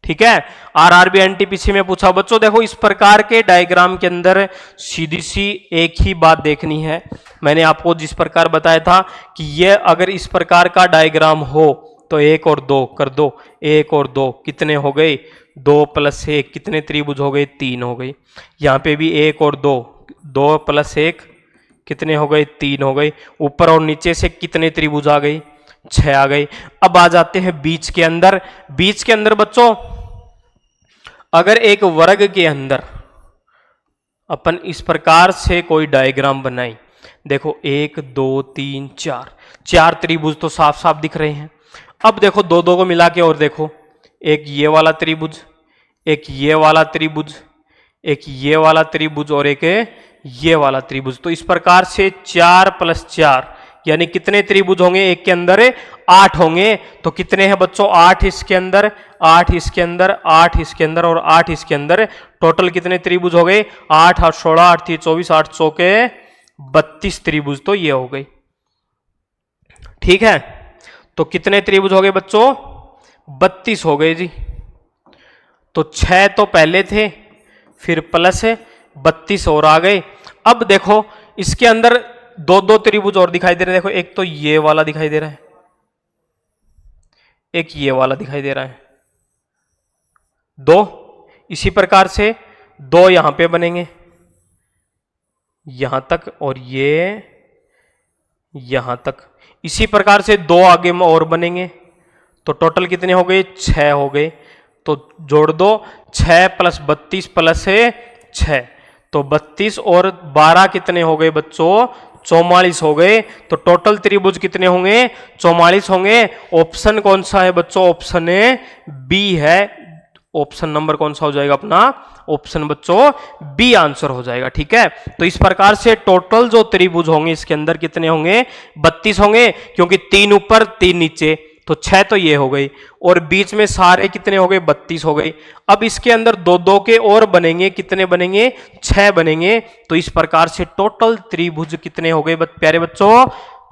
S1: ठीक है, आरआरबी एनटीपीसी में पूछा। बच्चों देखो इस प्रकार के डायग्राम के अंदर सीधी सी एक ही बात देखनी है, मैंने आपको जिस प्रकार बताया था कि ये अगर इस प्रकार का डायग्राम हो तो 1 और 2 कर दो, 1 और 2 कितने हो गए, 2 + 1 कितने त्रिभुज हो गए, 3 हो गए। यहां पे भी 1 और 2, 2 + 1 कितने हो गए, 3 हो गए। ऊपर और नीचे से कितने त्रिभुज आ गए, 6 आ गए। अब आ जाते हैं बीच के अंदर। बीच के अंदर बच्चों अगर एक वर्ग के अंदर अपन इस प्रकार से कोई डायग्राम बनाई, देखो 1 2 3 4 त्रिभुज तो साफ साफ दिख रहे हैं। अब देखो 2 2 को मिला के और देखो एक ये वाला त्रिभुज, एक ये वाला त्रिभुज, एक ये वाला त्रिभुज और एक ये वाला त्रिभुज। तो इस प्रकार से 4 + 4 यानी कितने त्रिभुज होंगे? एक के अंदर 8 होंगे। तो कितने हैं बच्चों? 8 इसके अंदर, 8 इसके अंदर, 8 इसके अंदर और 8 इसके अंदर। टोटल कितने त्रिभुज हो गए? 8 8 16 8 3 24 8 चौके 32 त्रिभुज। तो ये हो गई, ठीक है। तो कितने त्रिभुज हो गए बच्चों? 32 हो गए जी। तो 6 तो पहले थे, फिर प्लस 32 और आ गए। अब देखो इसके अंदर दो दो त्रिभुज और दिखाई दे रहे हैं। देखो एक तो ये वाला दिखाई दे रहा है, एक ये वाला दिखाई दे रहा है, दो। इसी प्रकार से दो यहां पे बनेंगे यहां तक और ये यहां तक। इसी प्रकार से दो आगे में और बनेंगे। तो टोटल कितने हो गए? 6 हो गए। तो जोड़ दो, 6 + 32 + 6 तो 32 और 12 कितने हो गए बच्चों? 44 हो गए। तो टोटल त्रिभुज कितने होंगे? 44 होंगे। ऑप्शन कौन सा है बच्चों? ऑप्शन बी है। ऑप्शन नंबर कौन सा हो जाएगा अपना? ऑप्शन बच्चों बी आंसर हो जाएगा, ठीक है। तो इस प्रकार से टोटल जो त्रिभुज होंगे इसके अंदर कितने होंगे? 32 होंगे, क्योंकि 3 ऊपर 3 नीचे। तो 6 तो ये हो गई और बीच में सारे कितने हो गए? 32 हो गई। अब इसके अंदर दो दो के और बनेंगे, कितने बनेंगे? 6 बनेंगे। तो इस प्रकार से टोटल त्रिभुज कितने हो गए प्यारे बच्चों?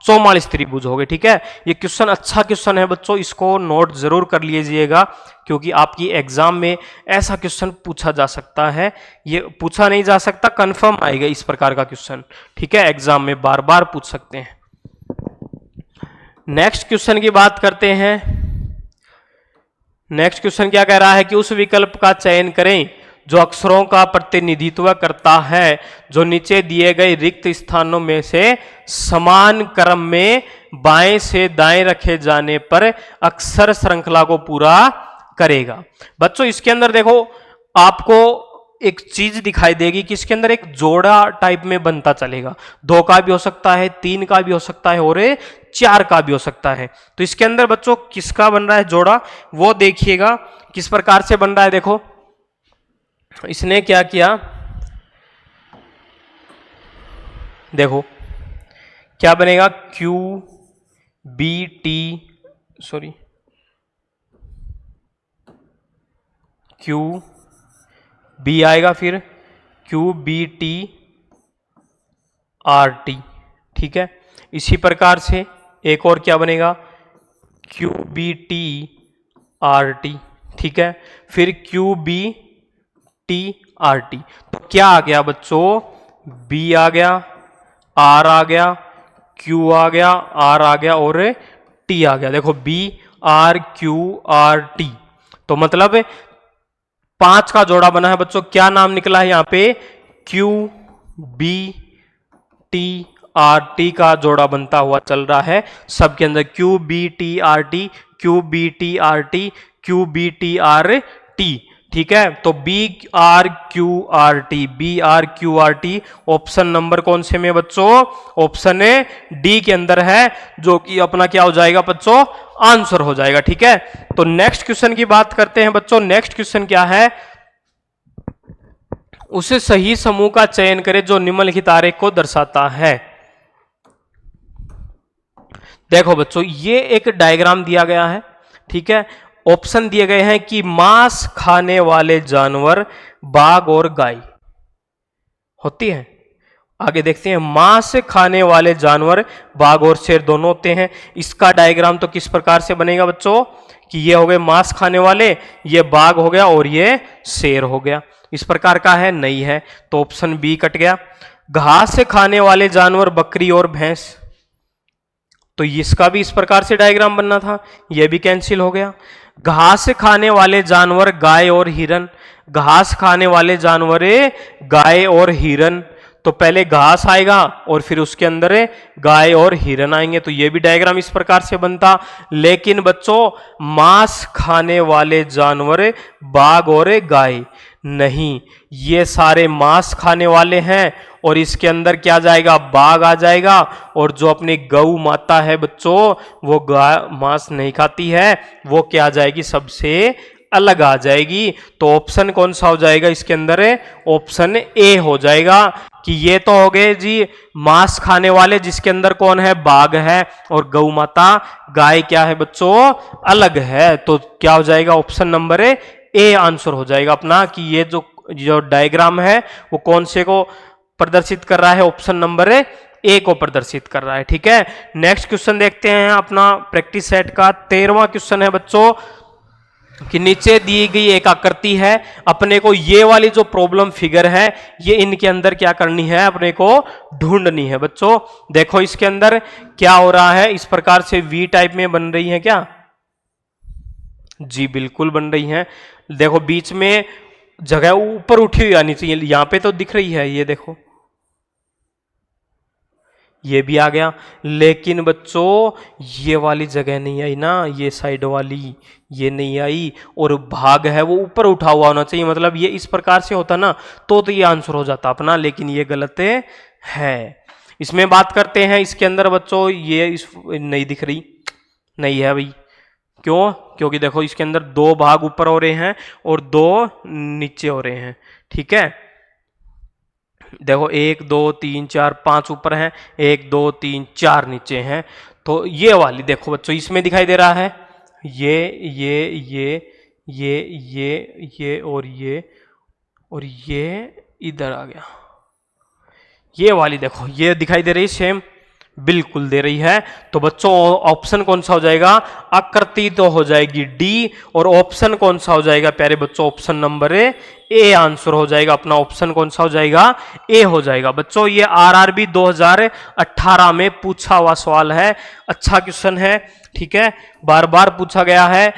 S1: 44 त्रिभुज हो गए, ठीक है। ये क्वेश्चन अच्छा क्वेश्चन है बच्चों, इसको नोट जरूर कर लीजिएगा, क्योंकि आपकी एग्जाम में ऐसा क्वेश्चन पूछा जा सकता है। ये पूछा नहीं जा सकता, कंफर्म आएगा इस प्रकार का क्वेश्चन, ठीक है। एग्जाम में बार बार पूछ सकते हैं। नेक्स्ट क्वेश्चन की बात करते हैं। नेक्स्ट क्वेश्चन क्या कह रहा है कि उस विकल्प का चयन करें जो अक्षरों का प्रतिनिधित्व करता है जो नीचे दिए गए रिक्त स्थानों में से समान क्रम में बाएं से दाएं रखे जाने पर अक्षर श्रृंखला को पूरा करेगा। बच्चों इसके अंदर देखो आपको एक चीज दिखाई देगी कि इसके अंदर एक जोड़ा टाइप में बनता चलेगा। 2 का भी हो सकता है, 3 का भी हो सकता है और 4 का भी हो सकता है। तो इसके अंदर बच्चों किसका बन रहा है जोड़ा, वो देखिएगा किस प्रकार से बन रहा है। देखो इसने क्या किया, देखो क्या बनेगा? Q B T, sorry Q B आएगा, फिर Q B T R T, ठीक है। इसी प्रकार से एक और क्या बनेगा? Q B T R T, ठीक है। फिर Q B T R T. तो क्या आ गया बच्चों? बी आ गया, आर आ गया, क्यू आ गया, आर आ गया और टी आ गया। देखो B R Q R T, तो मतलब 5 का जोड़ा बना है बच्चों। क्या नाम निकला है यहाँ पे? Q B T R T का जोड़ा बनता हुआ चल रहा है सबके अंदर। Q B T R T, Q B T R T, Q B T R T, ठीक है। तो B R Q R T, B R Q R T option number कौन से में बच्चों? ऑप्शन डी के अंदर है, जो कि अपना क्या हो जाएगा बच्चों? आंसर हो जाएगा, ठीक है। तो नेक्स्ट क्वेश्चन की बात करते हैं बच्चों। नेक्स्ट क्वेश्चन क्या है? उसे सही समूह का चयन करें जो निम्नलिखित आरेख को दर्शाता है। देखो बच्चों ये एक डायग्राम दिया गया है, ठीक है। ऑप्शन दिए गए हैं कि मांस खाने वाले जानवर बाघ और गाय होती है। आगे देखते हैं, मांस खाने वाले जानवर बाघ और शेर दोनों होते हैं। इसका डायग्राम तो किस प्रकार से बनेगा बच्चों कि ये हो गए मांस खाने वाले, ये बाघ हो गया और ये शेर हो गया। इस प्रकार का है, नहीं है, तो ऑप्शन बी कट गया। घास खाने वाले जानवर बकरी और भैंस, तो इसका भी इस प्रकार से डायग्राम बनना था, यह भी कैंसिल हो गया। घास खाने वाले जानवर गाय और हिरन, घास खाने वाले जानवर गाय और हिरन, तो पहले घास आएगा और फिर उसके अंदर गाय और हिरन आएंगे, तो ये भी डायग्राम इस प्रकार से बनता। लेकिन बच्चों मांस खाने वाले जानवर बाघ और गाय नहीं, ये सारे मांस खाने वाले हैं और इसके अंदर क्या जाएगा? बाघ आ जाएगा। और जो अपनी गौ माता है बच्चों वो मांस नहीं खाती है, वो क्या आ जाएगी? सबसे अलग आ जाएगी। तो ऑप्शन कौन सा हो जाएगा इसके अंदर? ऑप्शन ए हो जाएगा कि ये तो हो गए जी मांस खाने वाले, जिसके अंदर कौन है? बाघ है, और गौ माता गाय क्या है बच्चों? अलग है। तो क्या हो जाएगा? ऑप्शन नंबर ए आंसर हो जाएगा अपना, कि ये जो डायग्राम है वो कौन से को प्रदर्शित कर रहा है? ऑप्शन नंबर ए को प्रदर्शित कर रहा है। ठीक है, नेक्स्ट क्वेश्चन देखते हैं अपना प्रैक्टिस सेट का 13वां क्वेश्चन है बच्चों, कि नीचे दी गई एक आकृति है, अपने को ये वाली जो प्रॉब्लम फिगर है ये इनके अंदर क्या करनी है? अपने को ढूंढनी है। बच्चों देखो इसके अंदर क्या हो रहा है, इस प्रकार से वी टाइप में बन रही है क्या? जी बिल्कुल बन रही है। देखो बीच में जगह ऊपर उठी हुई आनी चाहिए, यहां पे तो दिख रही है, ये देखो ये भी आ गया, लेकिन बच्चों ये वाली जगह नहीं आई ना, ये साइड वाली ये नहीं आई, और भाग है वो ऊपर उठा हुआ होना चाहिए, मतलब ये इस प्रकार से होता ना तो ये आंसर हो जाता अपना, लेकिन ये गलत है। इसमें बात करते हैं इसके अंदर बच्चों, ये नहीं दिख रही, नहीं है भाई, क्यों? क्योंकि देखो इसके अंदर दो भाग ऊपर हो रहे हैं और दो नीचे हो रहे हैं। ठीक है, देखो 1 2 3 4 5 ऊपर हैं, 1 2 3 4 नीचे हैं। तो ये वाली देखो बच्चों इसमें दिखाई दे रहा है, ये और ये इधर आ गया। ये वाली देखो ये दिखाई दे रही सेम, बिल्कुल दे रही है। तो बच्चों ऑप्शन कौन सा हो जाएगा? आकृति तो हो जाएगी डी, और ऑप्शन कौन सा हो जाएगा प्यारे बच्चों? ऑप्शन नंबर ए आंसर हो जाएगा अपना। ऑप्शन कौन सा हो जाएगा? ए हो जाएगा। बच्चों ये आरआरबी 2018 में पूछा हुआ सवाल है, अच्छा क्वेश्चन है। ठीक है, बार बार पूछा गया है।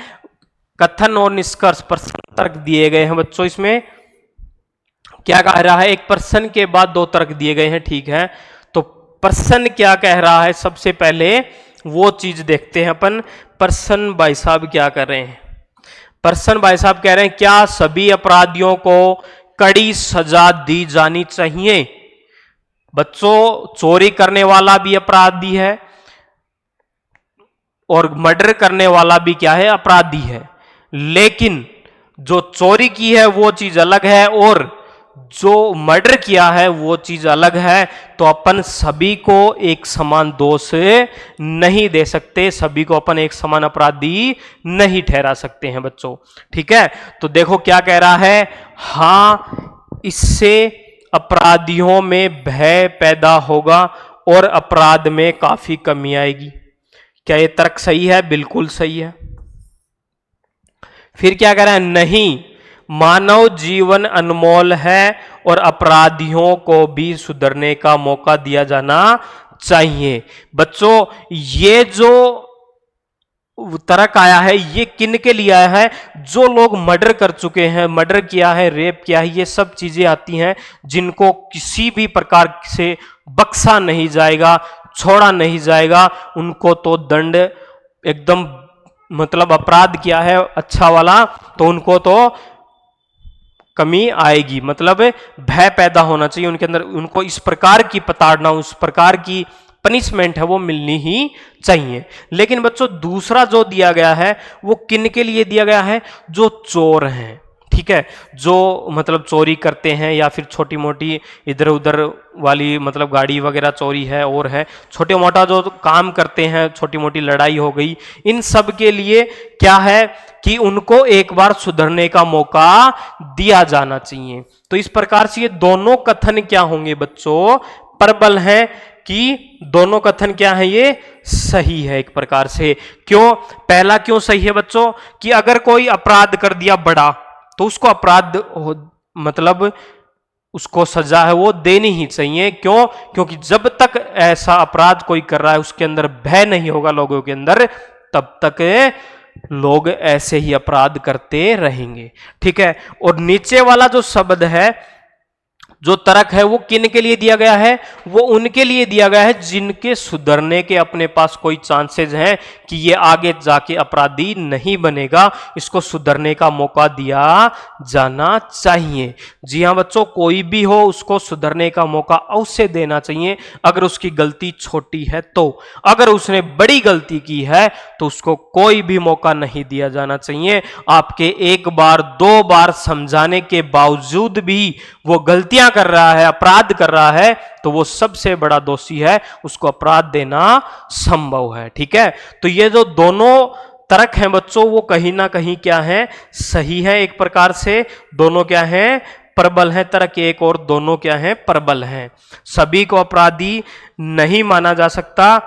S1: कथन और निष्कर्ष प्रश्न तर्क दिए गए हैं बच्चों, इसमें क्या कह रहा है? एक प्रश्न के बाद दो तर्क दिए गए हैं। ठीक है, तो प्रश्न क्या कह रहा है सबसे पहले वो चीज देखते हैं अपन। प्रश्न भाई साहब क्या कर रहे हैं? प्रश्न भाई साहब कह रहे हैं क्या सभी अपराधियों को कड़ी सजा दी जानी चाहिए? बच्चों चोरी करने वाला भी अपराधी है और मर्डर करने वाला भी क्या है? अपराधी है, लेकिन जो चोरी की है वो चीज अलग है और जो मर्डर किया है वो चीज अलग है। तो अपन सभी को एक समान दोष नहीं दे सकते, सभी को अपन एक समान अपराधी नहीं ठहरा सकते हैं बच्चों। ठीक है, तो देखो क्या कह रहा है, हां इससे अपराधियों में भय पैदा होगा और अपराध में काफी कमी आएगी। क्या ये तर्क सही है? बिल्कुल सही है। फिर क्या कह रहा है? नहीं, मानव जीवन अनमोल है और अपराधियों को भी सुधरने का मौका दिया जाना चाहिए। बच्चों ये जो तर्क आया है ये किन के लिए आया है? जो लोग मर्डर कर चुके हैं, मर्डर किया है, रेप किया है, ये सब चीजें आती हैं जिनको किसी भी प्रकार से बख्शा नहीं जाएगा, छोड़ा नहीं जाएगा। उनको तो दंड एकदम, मतलब अपराध किया है अच्छा वाला तो उनको तो कमी आएगी, मतलब भय पैदा होना चाहिए उनके अंदर, उनको इस प्रकार की प्रताड़ना, उस प्रकार की पनिशमेंट है वो मिलनी ही चाहिए। लेकिन बच्चों दूसरा जो दिया गया है वो किन के लिए दिया गया है? जो चोर हैं। ठीक है, जो मतलब चोरी करते हैं या फिर छोटी मोटी इधर उधर वाली मतलब गाड़ी वगैरह चोरी है और है, छोटे मोटा जो काम करते हैं, छोटी मोटी लड़ाई हो गई, इन सब के लिए क्या है कि उनको एक बार सुधरने का मौका दिया जाना चाहिए। तो इस प्रकार से ये दोनों कथन क्या होंगे बच्चों? प्रबल है कि दोनों कथन क्या है? ये सही है एक प्रकार से। क्यों? पहला क्यों सही है बच्चों? कि अगर कोई अपराध कर दिया बड़ा तो उसको अपराध मतलब उसको सजा है वो देनी ही चाहिए। क्यों? क्योंकि जब तक ऐसा अपराध कोई कर रहा है उसके अंदर भय नहीं होगा लोगों के अंदर, तब तक लोग ऐसे ही अपराध करते रहेंगे। ठीक है, और नीचे वाला जो शब्द है जो तर्क है वो किन के लिए दिया गया है? वो उनके लिए दिया गया है जिनके सुधरने के अपने पास कोई चांसेस हैं कि ये आगे जाके अपराधी नहीं बनेगा, इसको सुधरने का मौका दिया जाना चाहिए। जी हाँ बच्चों, कोई भी हो उसको सुधरने का मौका अवश्य देना चाहिए अगर उसकी गलती छोटी है तो। अगर उसने बड़ी गलती की है तो उसको कोई भी मौका नहीं दिया जाना चाहिए। आपके एक बार दो बार समझाने के बावजूद भी वो गलतियां कर रहा है, अपराध कर रहा है, तो वो सबसे बड़ा दोषी है, उसको अपराध देना संभव है। ठीक है, तो ये जो दोनों तर्क हैं बच्चों वो कहीं ना कहीं क्या है? सही है एक प्रकार से। दोनों क्या हैं? प्रबल हैं। तर्क एक और दोनों क्या हैं? प्रबल हैं। सभी को अपराधी नहीं माना जा सकता।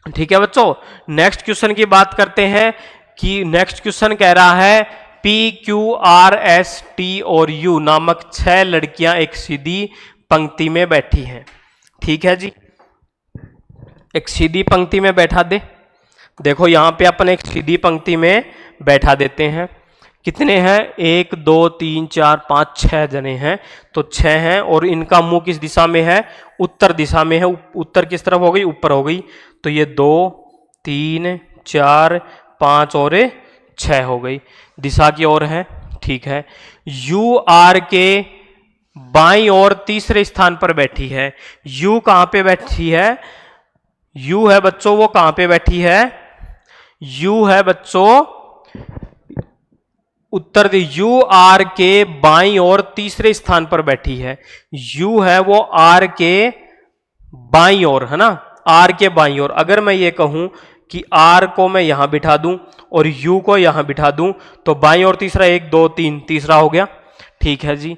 S1: ठीक है बच्चों, नेक्स्ट क्वेश्चन की बात करते हैं कि नेक्स्ट क्वेश्चन कह रहा है P, Q, R, S, T और U नामक 6 लड़कियां एक सीधी पंक्ति में बैठी हैं। ठीक है जी, एक सीधी पंक्ति में बैठा दे। देखो यहां पे अपन एक सीधी पंक्ति में बैठा देते हैं। कितने हैं? 1 2 3 4 5 6 जने हैं, तो 6 हैं और इनका मुंह किस दिशा में है? उत्तर दिशा में है। उत्तर किस तरफ हो गई? ऊपर हो गई। तो ये 2 3 4 5 और 6 हो गई, दिशा की ओर है। ठीक है, यू आर के बाईं ओर तीसरे स्थान पर बैठी है। यू कहां पे बैठी है? यू है बच्चों वो कहां पे बैठी है? यू है बच्चों उत्तर दी, यू आर के बाईं ओर तीसरे स्थान पर बैठी है। यू है वो आर के बाईं ओर, है ना, आर के बाईं ओर। अगर मैं ये कहूं कि आर को मैं यहां बिठा दूं और यू को यहां बिठा दूं तो बाईं ओर तीसरा 1 2 3 तीसरा हो गया। ठीक है जी,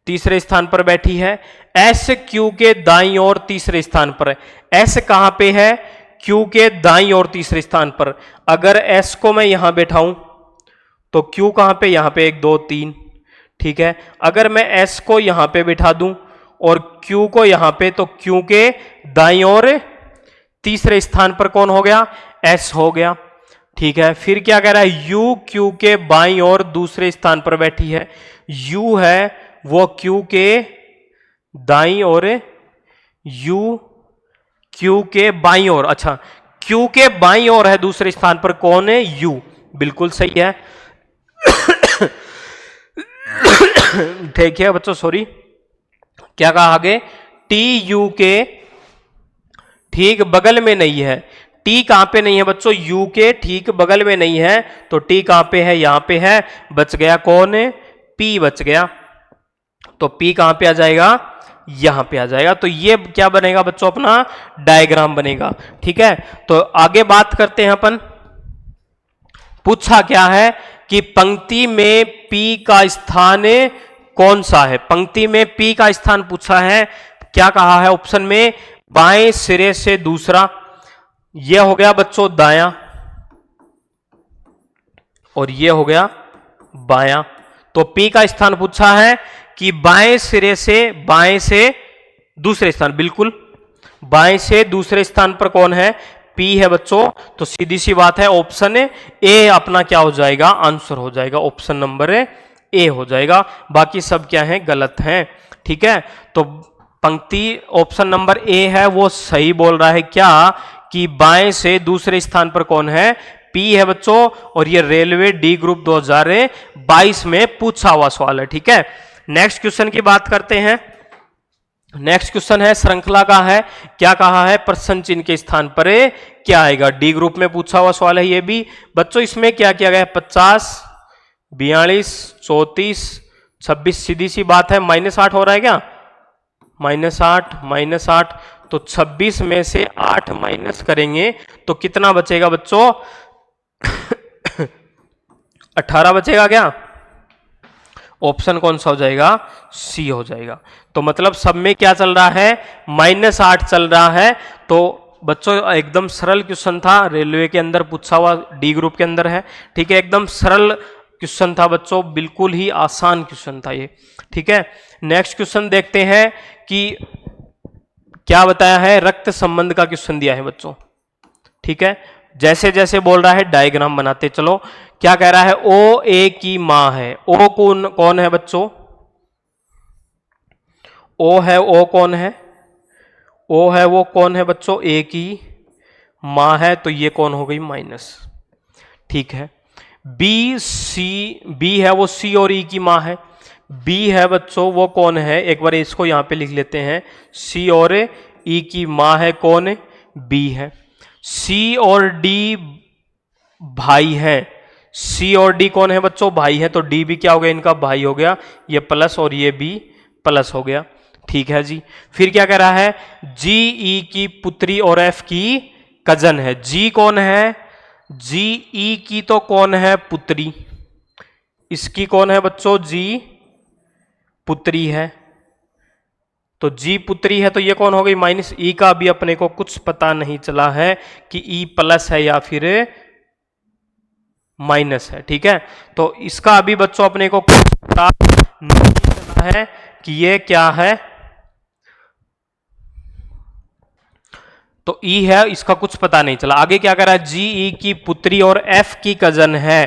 S1: तीसरे स्थान पर बैठी है। एस क्यू के दाईं ओर तीसरे स्थान पर है। एस कहां पे है? क्यू के दाईं ओर तीसरे स्थान पर। अगर एस को मैं यहां बैठाऊं तो क्यू कहां पे? यहां पे 1 2 3। ठीक है, अगर मैं एस को यहां पे बिठा दूं और क्यू को यहां पे, तो क्यू के दाईं ओर तीसरे स्थान पर कौन हो गया? एस हो गया। ठीक है, फिर क्या कह रहा है? यू क्यू के बाईं ओर दूसरे स्थान पर बैठी है। यू है वो क्यू के दाईं ओर, यू क्यू के बाईं ओर। अच्छा, क्यू के बाईं ओर है दूसरे स्थान पर, कौन है? यू। बिल्कुल सही है। ठीक है बच्चों, सॉरी, क्या कहा आगे? टी यू के ठीक बगल में नहीं है। टी कहां पे नहीं है बच्चों? यू के ठीक बगल में नहीं है, तो टी कहां पे है? यहां पे है। बच गया कौन? पी बच गया। तो पी कहां पे आ जाएगा? यहां पे आ जाएगा। तो ये क्या बनेगा बच्चों? अपना डायग्राम बनेगा। ठीक है, तो आगे बात करते हैं अपन। पूछा क्या है कि पंक्ति में पी का स्थान कौन सा है? पंक्ति में पी का स्थान पूछा है। क्या कहा है ऑप्शन में? बाएं सिरे से दूसरा, यह हो गया बच्चों दायां, और यह हो गया बायां। तो पी का स्थान पूछा है कि बाएं सिरे से, बाएं से दूसरे स्थान, बिल्कुल बाएं से दूसरे स्थान पर कौन है? पी है बच्चों। तो सीधी सी बात है, ऑप्शन ए अपना क्या हो जाएगा? आंसर हो जाएगा। ऑप्शन नंबर ए हो जाएगा। बाकी सब क्या है? गलत है। ठीक है, तो पंक्ति ऑप्शन नंबर ए है वो सही बोल रहा है। क्या कि बाएं से दूसरे स्थान पर कौन है? पी है बच्चों। और ये रेलवे डी ग्रुप 2022 में पूछा हुआ सवाल है। ठीक है, नेक्स्ट क्वेश्चन की बात करते हैं। नेक्स्ट क्वेश्चन है श्रृंखला का है। क्या कहा है? प्रश्न चिन्ह के स्थान पर क्या आएगा? डी ग्रुप में पूछा हुआ सवाल है ये भी बच्चों। इसमें क्या किया गया? 50 42 34 26, सीधी सी बात है। -8 हो रहा है क्या? -8 तो 26 में से 8 माइनस करेंगे तो कितना बचेगा बच्चों? 18 बचेगा क्या? ऑप्शन कौन सा हो जाएगा? सी हो जाएगा। तो मतलब सब में क्या चल रहा है? -8 चल रहा है। तो बच्चों एकदम सरल क्वेश्चन था, रेलवे के अंदर पूछा हुआ, डी ग्रुप के अंदर है। ठीक है, एकदम सरल क्वेश्चन था बच्चों, बिल्कुल ही आसान क्वेश्चन था ये। ठीक है, नेक्स्ट क्वेश्चन देखते हैं कि क्या बताया है। रक्त संबंध का क्वेश्चन दिया है बच्चों। ठीक है, जैसे जैसे बोल रहा है डायग्राम बनाते चलो। क्या कह रहा है? ओ ए की मां है। ओ कौन है बच्चों? ओ है, ओ कौन है? ओ है वो कौन है बच्चों? ए की माँ है, तो ये कौन हो गई? माइनस। ठीक है। बी सी, बी है वो सी और ई की माँ है। बी है बच्चों वो कौन है? एक बार इसको यहां पे लिख लेते हैं। सी और ई की माँ है कौन? बी है। सी और डी भाई है। सी और डी कौन है बच्चों? भाई है, तो डी भी क्या हो गया? इनका भाई हो गया। ये प्लस और ये भी प्लस हो गया। ठीक है जी। फिर क्या कह रहा है? जी ई की पुत्री और एफ की कजन है। जी कौन है? जी ई की तो कौन है? पुत्री। इसकी कौन है बच्चों? जी पुत्री है। तो जी पुत्री है, तो ये कौन हो गई? माइनस। ई का भी अपने को कुछ पता नहीं चला है कि ई प्लस है या फिर माइनस है। ठीक है, तो इसका अभी बच्चों अपने को कुछ पता नहीं चला है कि ये क्या है। तो ई है, इसका कुछ पता नहीं चला। आगे क्या कर रहा है? जी ई की पुत्री और एफ की कजन है।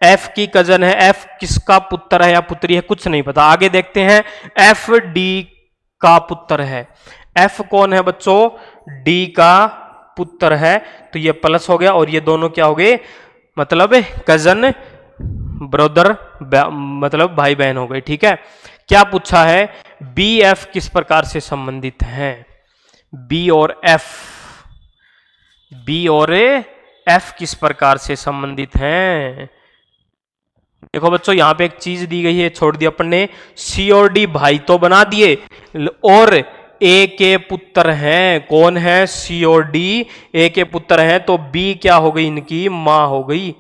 S1: एफ की कजन है। एफ किसका पुत्र है या पुत्री है? कुछ नहीं पता। आगे देखते हैं। एफ डी का पुत्र है। एफ कौन है बच्चों? डी का पुत्र है, तो ये प्लस हो गया और ये दोनों क्या हो गए? मतलब कजन, ब्रदर, मतलब भाई बहन हो गए। ठीक है। क्या पूछा है? बी एफ किस प्रकार से संबंधित हैं? बी और एफ, बी और एफ किस प्रकार से संबंधित हैं? देखो बच्चों, यहां पे एक चीज दी गई है, छोड़ दी अपन ने। सी और डी भाई तो बना दिए, और ए के पुत्र हैं। कौन है? सी और डी ए के पुत्र हैं, तो बी क्या हो गई? इनकी मां हो गई,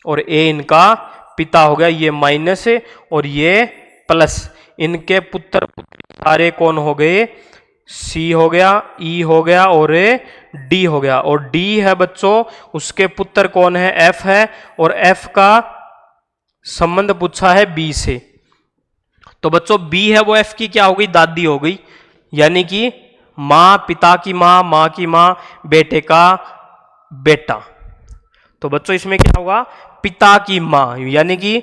S1: और ए इनका पिता हो गया। ये माइनस और ये प्लस। इनके पुत्र सारे कौन हो गए? सी हो गया, ई हो गया और डी हो गया। और डी है बच्चों, उसके पुत्र कौन है? एफ है, और एफ का संबंध पूछा है बी से। तो बच्चों बी है वो एफ की क्या हो गई? दादी हो गई, यानी कि मां, पिता की मां, मां की मां, बेटे का बेटा। तो बच्चों इसमें क्या होगा? पिता की मां, यानी कि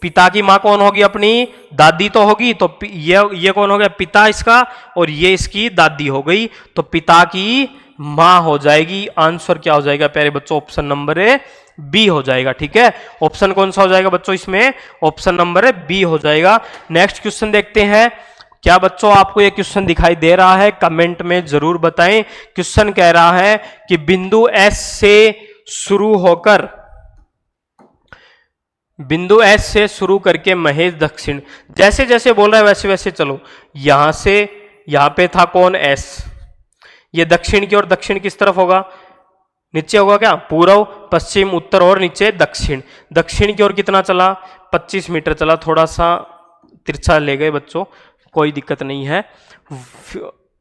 S1: पिता की मां कौन होगी? अपनी दादी तो होगी। तो ये कौन हो गया? पिता इसका, और ये इसकी दादी हो गई, तो पिता की मां हो जाएगी। आंसर क्या हो जाएगा प्यारे बच्चों? ऑप्शन नंबर बी हो जाएगा। ठीक है, ऑप्शन कौन सा हो जाएगा बच्चों? इसमें ऑप्शन नंबर बी हो जाएगा। नेक्स्ट क्वेश्चन देखते हैं। क्या बच्चों आपको यह क्वेश्चन दिखाई दे रहा है? कमेंट में जरूर बताएं। क्वेश्चन कह रहा है कि बिंदु एस से शुरू होकर, बिंदु एस से शुरू करके महेश दक्षिण, जैसे जैसे बोल रहा है वैसे वैसे चलो। यहां से यहां पे था कौन? एस। ये दक्षिण की ओर, दक्षिण किस तरफ होगा? नीचे होगा क्या? पूर्व, पश्चिम, उत्तर और नीचे दक्षिण। दक्षिण की ओर कितना चला? 25 मीटर चला। थोड़ा सा तिरछा ले गए बच्चों, कोई दिक्कत नहीं है।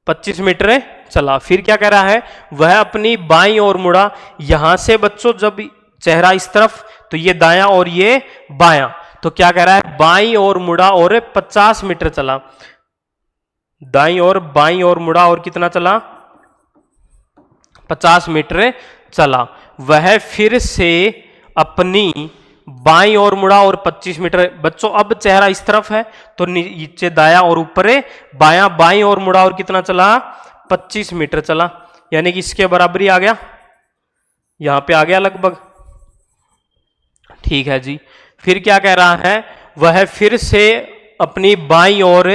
S1: 25 मीटर चला। फिर क्या कह रहा है? वह अपनी बाईं ओर मुड़ा। यहां से बच्चों जब चेहरा इस तरफ, तो ये दायां और ये बायां। तो क्या कह रहा है? बाईं ओर मुड़ा और 50 मीटर चला। दाईं ओर, बाईं ओर मुड़ा और कितना चला? 50 मीटर चला। वह फिर से अपनी बाईं ओर मुड़ा और 25 मीटर। बच्चों अब चेहरा इस तरफ है, तो नीचे दायां और ऊपर बायां। बाईं ओर मुड़ा और कितना चला? 25 मीटर चला, यानी कि इसके बराबरी आ गया, यहां पे आ गया लगभग। ठीक है जी। फिर क्या कह रहा है? वह फिर से अपनी बाईं ओर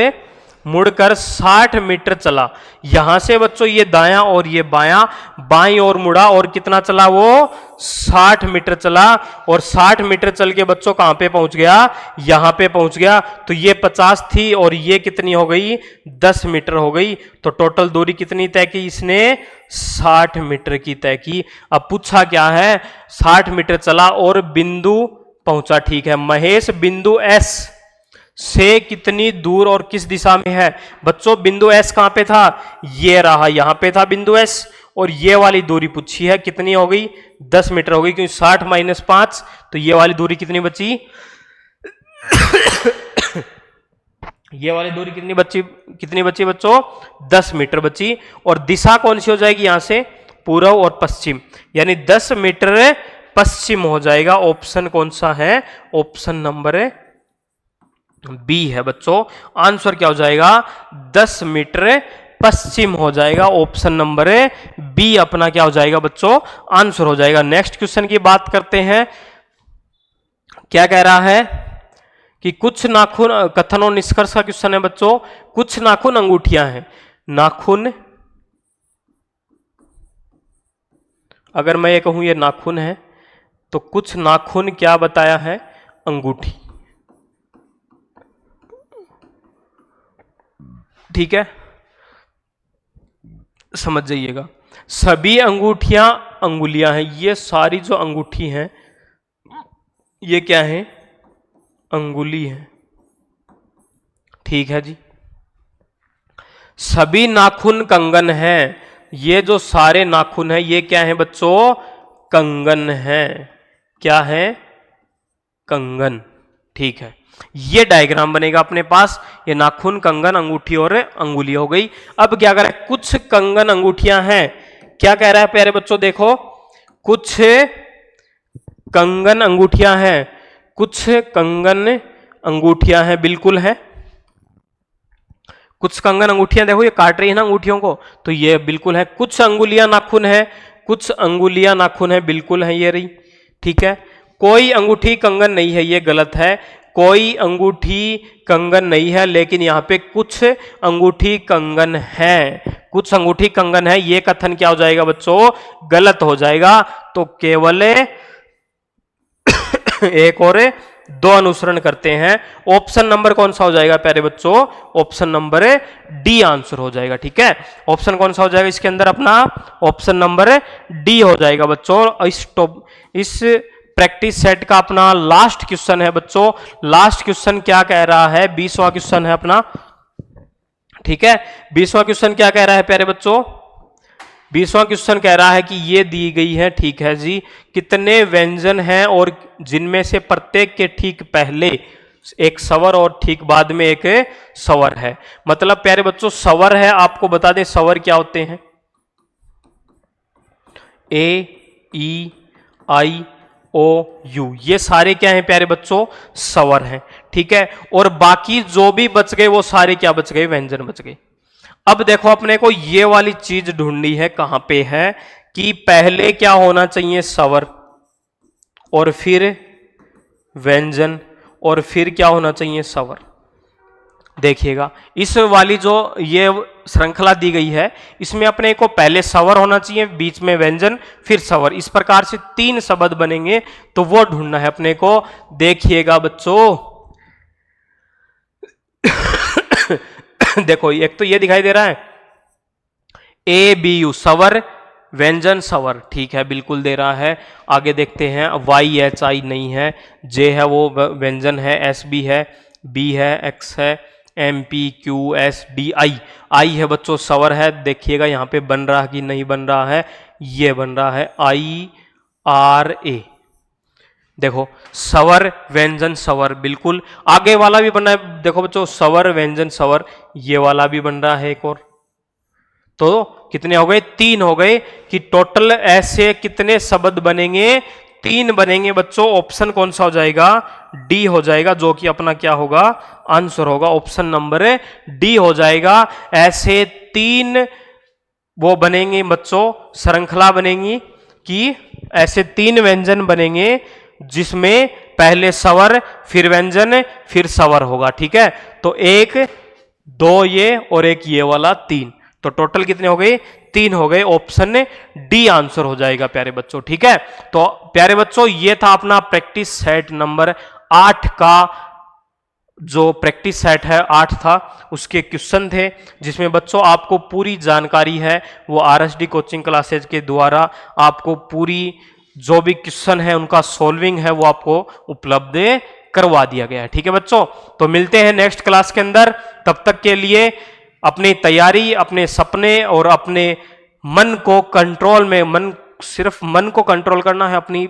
S1: मुड़कर 60 मीटर चला। यहां से बच्चों ये दायां और ये बायां, बाईं ओर मुड़ा और कितना चला? वो 60 मीटर चला। और 60 मीटर चल के बच्चों कहां पे पहुंच गया? यहां पे पहुंच गया। तो ये 50 थी और ये कितनी हो गई? 10 मीटर हो गई। तो टोटल दूरी कितनी तय की इसने? 60 मीटर की तय की। अब पूछा क्या है? 60 मीटर चला और बिंदु पहुंचा। ठीक है, महेश बिंदु एस से कितनी दूर और किस दिशा में है? बच्चों बिंदु एस कहां पे था? ये रहा, यहां पे था बिंदु एस, और ये वाली दूरी पूछी है कितनी हो गई? 10 मीटर हो गई, क्योंकि 60 माइनस 5, तो ये वाली दूरी कितनी बची? ये वाली दूरी कितनी बची? कितनी बची बच्चों? 10 मीटर बची। और दिशा कौन सी हो जाएगी यहां से? पूर्व और पश्चिम, यानी 10 मीटर पश्चिम हो जाएगा। ऑप्शन कौन सा है? ऑप्शन नंबर बी है बच्चों। आंसर क्या हो जाएगा? 10 मीटर पश्चिम हो जाएगा। ऑप्शन नंबर बी अपना क्या हो जाएगा बच्चों? आंसर हो जाएगा। नेक्स्ट क्वेश्चन की बात करते हैं। क्या कह रहा है कि कुछ नाखून, कथन और निष्कर्ष का क्वेश्चन है बच्चों। कुछ नाखून अंगूठियां हैं। नाखून, अगर मैं ये कहूं ये नाखून है, तो कुछ नाखून क्या बताया है? अंगूठी। ठीक है, समझ जाइएगा। सभी अंगूठियां अंगुलियां हैं। ये सारी जो अंगूठी हैं ये क्या है? अंगुली है। ठीक है जी। सभी नाखून कंगन हैं। ये जो सारे नाखून हैं ये क्या है बच्चों? कंगन है। क्या है? कंगन। ठीक है, ये डायग्राम बनेगा अपने पास। ये नाखून, कंगन, अंगूठी और अंगुली हो गई। अब क्या करें? कुछ कंगन अंगूठियां हैं। क्या कह रहा है प्यारे बच्चों? देखो, कुछ कंगन अंगूठियां हैं। कुछ कंगन अंगूठियां हैं, बिल्कुल है। कुछ कंगन अंगूठियां, देखो ये काट रही है ना अंगूठियों को, तो ये बिल्कुल है। कुछ अंगुलियां नाखून है। कुछ अंगुलियां नाखून है, बिल्कुल है, ये रही। ठीक है। कोई अंगूठी कंगन नहीं है, ये गलत है। कोई अंगूठी कंगन नहीं है, लेकिन यहां पे कुछ अंगूठी कंगन है। कुछ अंगूठी कंगन है, ये कथन क्या हो जाएगा बच्चों? गलत हो जाएगा। तो केवल एक और दो अनुसरण करते हैं। ऑप्शन नंबर कौन सा हो जाएगा प्यारे बच्चों? ऑप्शन नंबर डी आंसर हो जाएगा। ठीक है, ऑप्शन कौन सा हो जाएगा इसके अंदर अपना? ऑप्शन नंबर डी हो जाएगा बच्चों। इस प्रैक्टिस सेट का अपना लास्ट क्वेश्चन है बच्चों। लास्ट क्वेश्चन क्या कह रहा है? 20वां क्वेश्चन है अपना। ठीक है, 20वां क्वेश्चन क्या कह रहा है प्यारे बच्चों? 20वां क्वेश्चन कह रहा है कि ये दी गई है। ठीक है जी, कितने व्यंजन हैं और जिनमें से प्रत्येक के ठीक पहले एक स्वर और ठीक बाद में एक स्वर है। मतलब प्यारे बच्चों, स्वर है, आपको बता दें स्वर क्या होते हैं। ए, ई, आई, ओ, यू, ये सारे क्या हैं प्यारे बच्चों? स्वर हैं। ठीक है, और बाकी जो भी बच गए वो सारे क्या बच गए? व्यंजन बच गए। अब देखो, अपने को ये वाली चीज ढूंढनी है। कहां पे है? कि पहले क्या होना चाहिए? स्वर, और फिर व्यंजन, और फिर क्या होना चाहिए? स्वर। देखिएगा, इस वाली जो ये श्रृंखला दी गई है, इसमें अपने को पहले स्वर होना चाहिए, बीच में व्यंजन, फिर स्वर। इस प्रकार से 3 शब्द बनेंगे, तो वो ढूंढना है अपने को। देखिएगा बच्चों, देखो, एक तो ये दिखाई दे रहा है ए बी यू, स्वर व्यंजन स्वर। ठीक है, बिल्कुल दे रहा है। आगे देखते हैं, वाई एच आई नहीं है, जे है वो व्यंजन है, एस बी है, बी है, एक्स है, M P Q S D I, I है बच्चों स्वर है। देखिएगा यहाँ पे बन रहा कि नहीं बन रहा है? ये बन रहा है आई आर ए। देखो, स्वर व्यंजन स्वर, बिल्कुल। आगे वाला भी बन रहा है, देखो बच्चों, स्वर व्यंजन स्वर, ये वाला भी बन रहा है एक और। तो कितने हो गए? 3 हो गए। कि टोटल ऐसे कितने शब्द बनेंगे? 3 बनेंगे बच्चों। ऑप्शन कौन सा हो जाएगा? डी हो जाएगा, जो कि अपना क्या होगा? आंसर होगा। ऑप्शन नंबर डी हो जाएगा। ऐसे 3 वो बनेंगे बच्चों, श्रृंखला बनेंगी कि ऐसे 3 व्यंजन बनेंगे जिसमें पहले स्वर, फिर व्यंजन, फिर स्वर होगा। ठीक है, तो 1 2 ये और एक ये वाला 3, तो टोटल कितने हो गए? 3 हो गए। ऑप्शन डी आंसर हो जाएगा प्यारे बच्चों। ठीक है, तो प्यारे बच्चों, ये था अपना प्रैक्टिस सेट नंबर 8 का जो प्रैक्टिस सेट है 8 था, उसके क्वेश्चन थे, जिसमें बच्चों आपको पूरी जानकारी है वो आरएसडी कोचिंग क्लासेज के द्वारा आपको पूरी जो भी क्वेश्चन है उनका सॉल्विंग है वो आपको उपलब्ध करवा दिया गया है। ठीक है बच्चों, तो मिलते हैं नेक्स्ट क्लास के अंदर। तब तक के लिए अपनी तैयारी, अपने सपने और अपने मन को कंट्रोल में, सिर्फ मन को कंट्रोल करना है, अपनी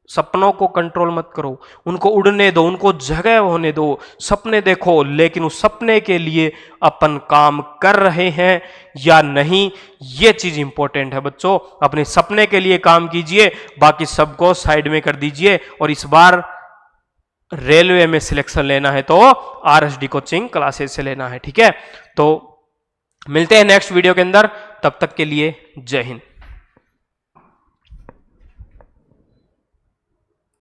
S1: सपनों को कंट्रोल मत करो, उनको उड़ने दो, उनको जगह होने दो। सपने देखो, लेकिन उस सपने के लिए अपन काम कर रहे हैं या नहीं, ये चीज इंपॉर्टेंट है बच्चों। अपने सपने के लिए काम कीजिए, बाकी सबको साइड में कर दीजिए। और इस बार रेलवे में सिलेक्शन लेना है तो आरएसडी कोचिंग क्लासेस से लेना है। ठीक है, तो मिलते हैं नेक्स्ट वीडियो के अंदर, तब तक के लिए जय हिंद।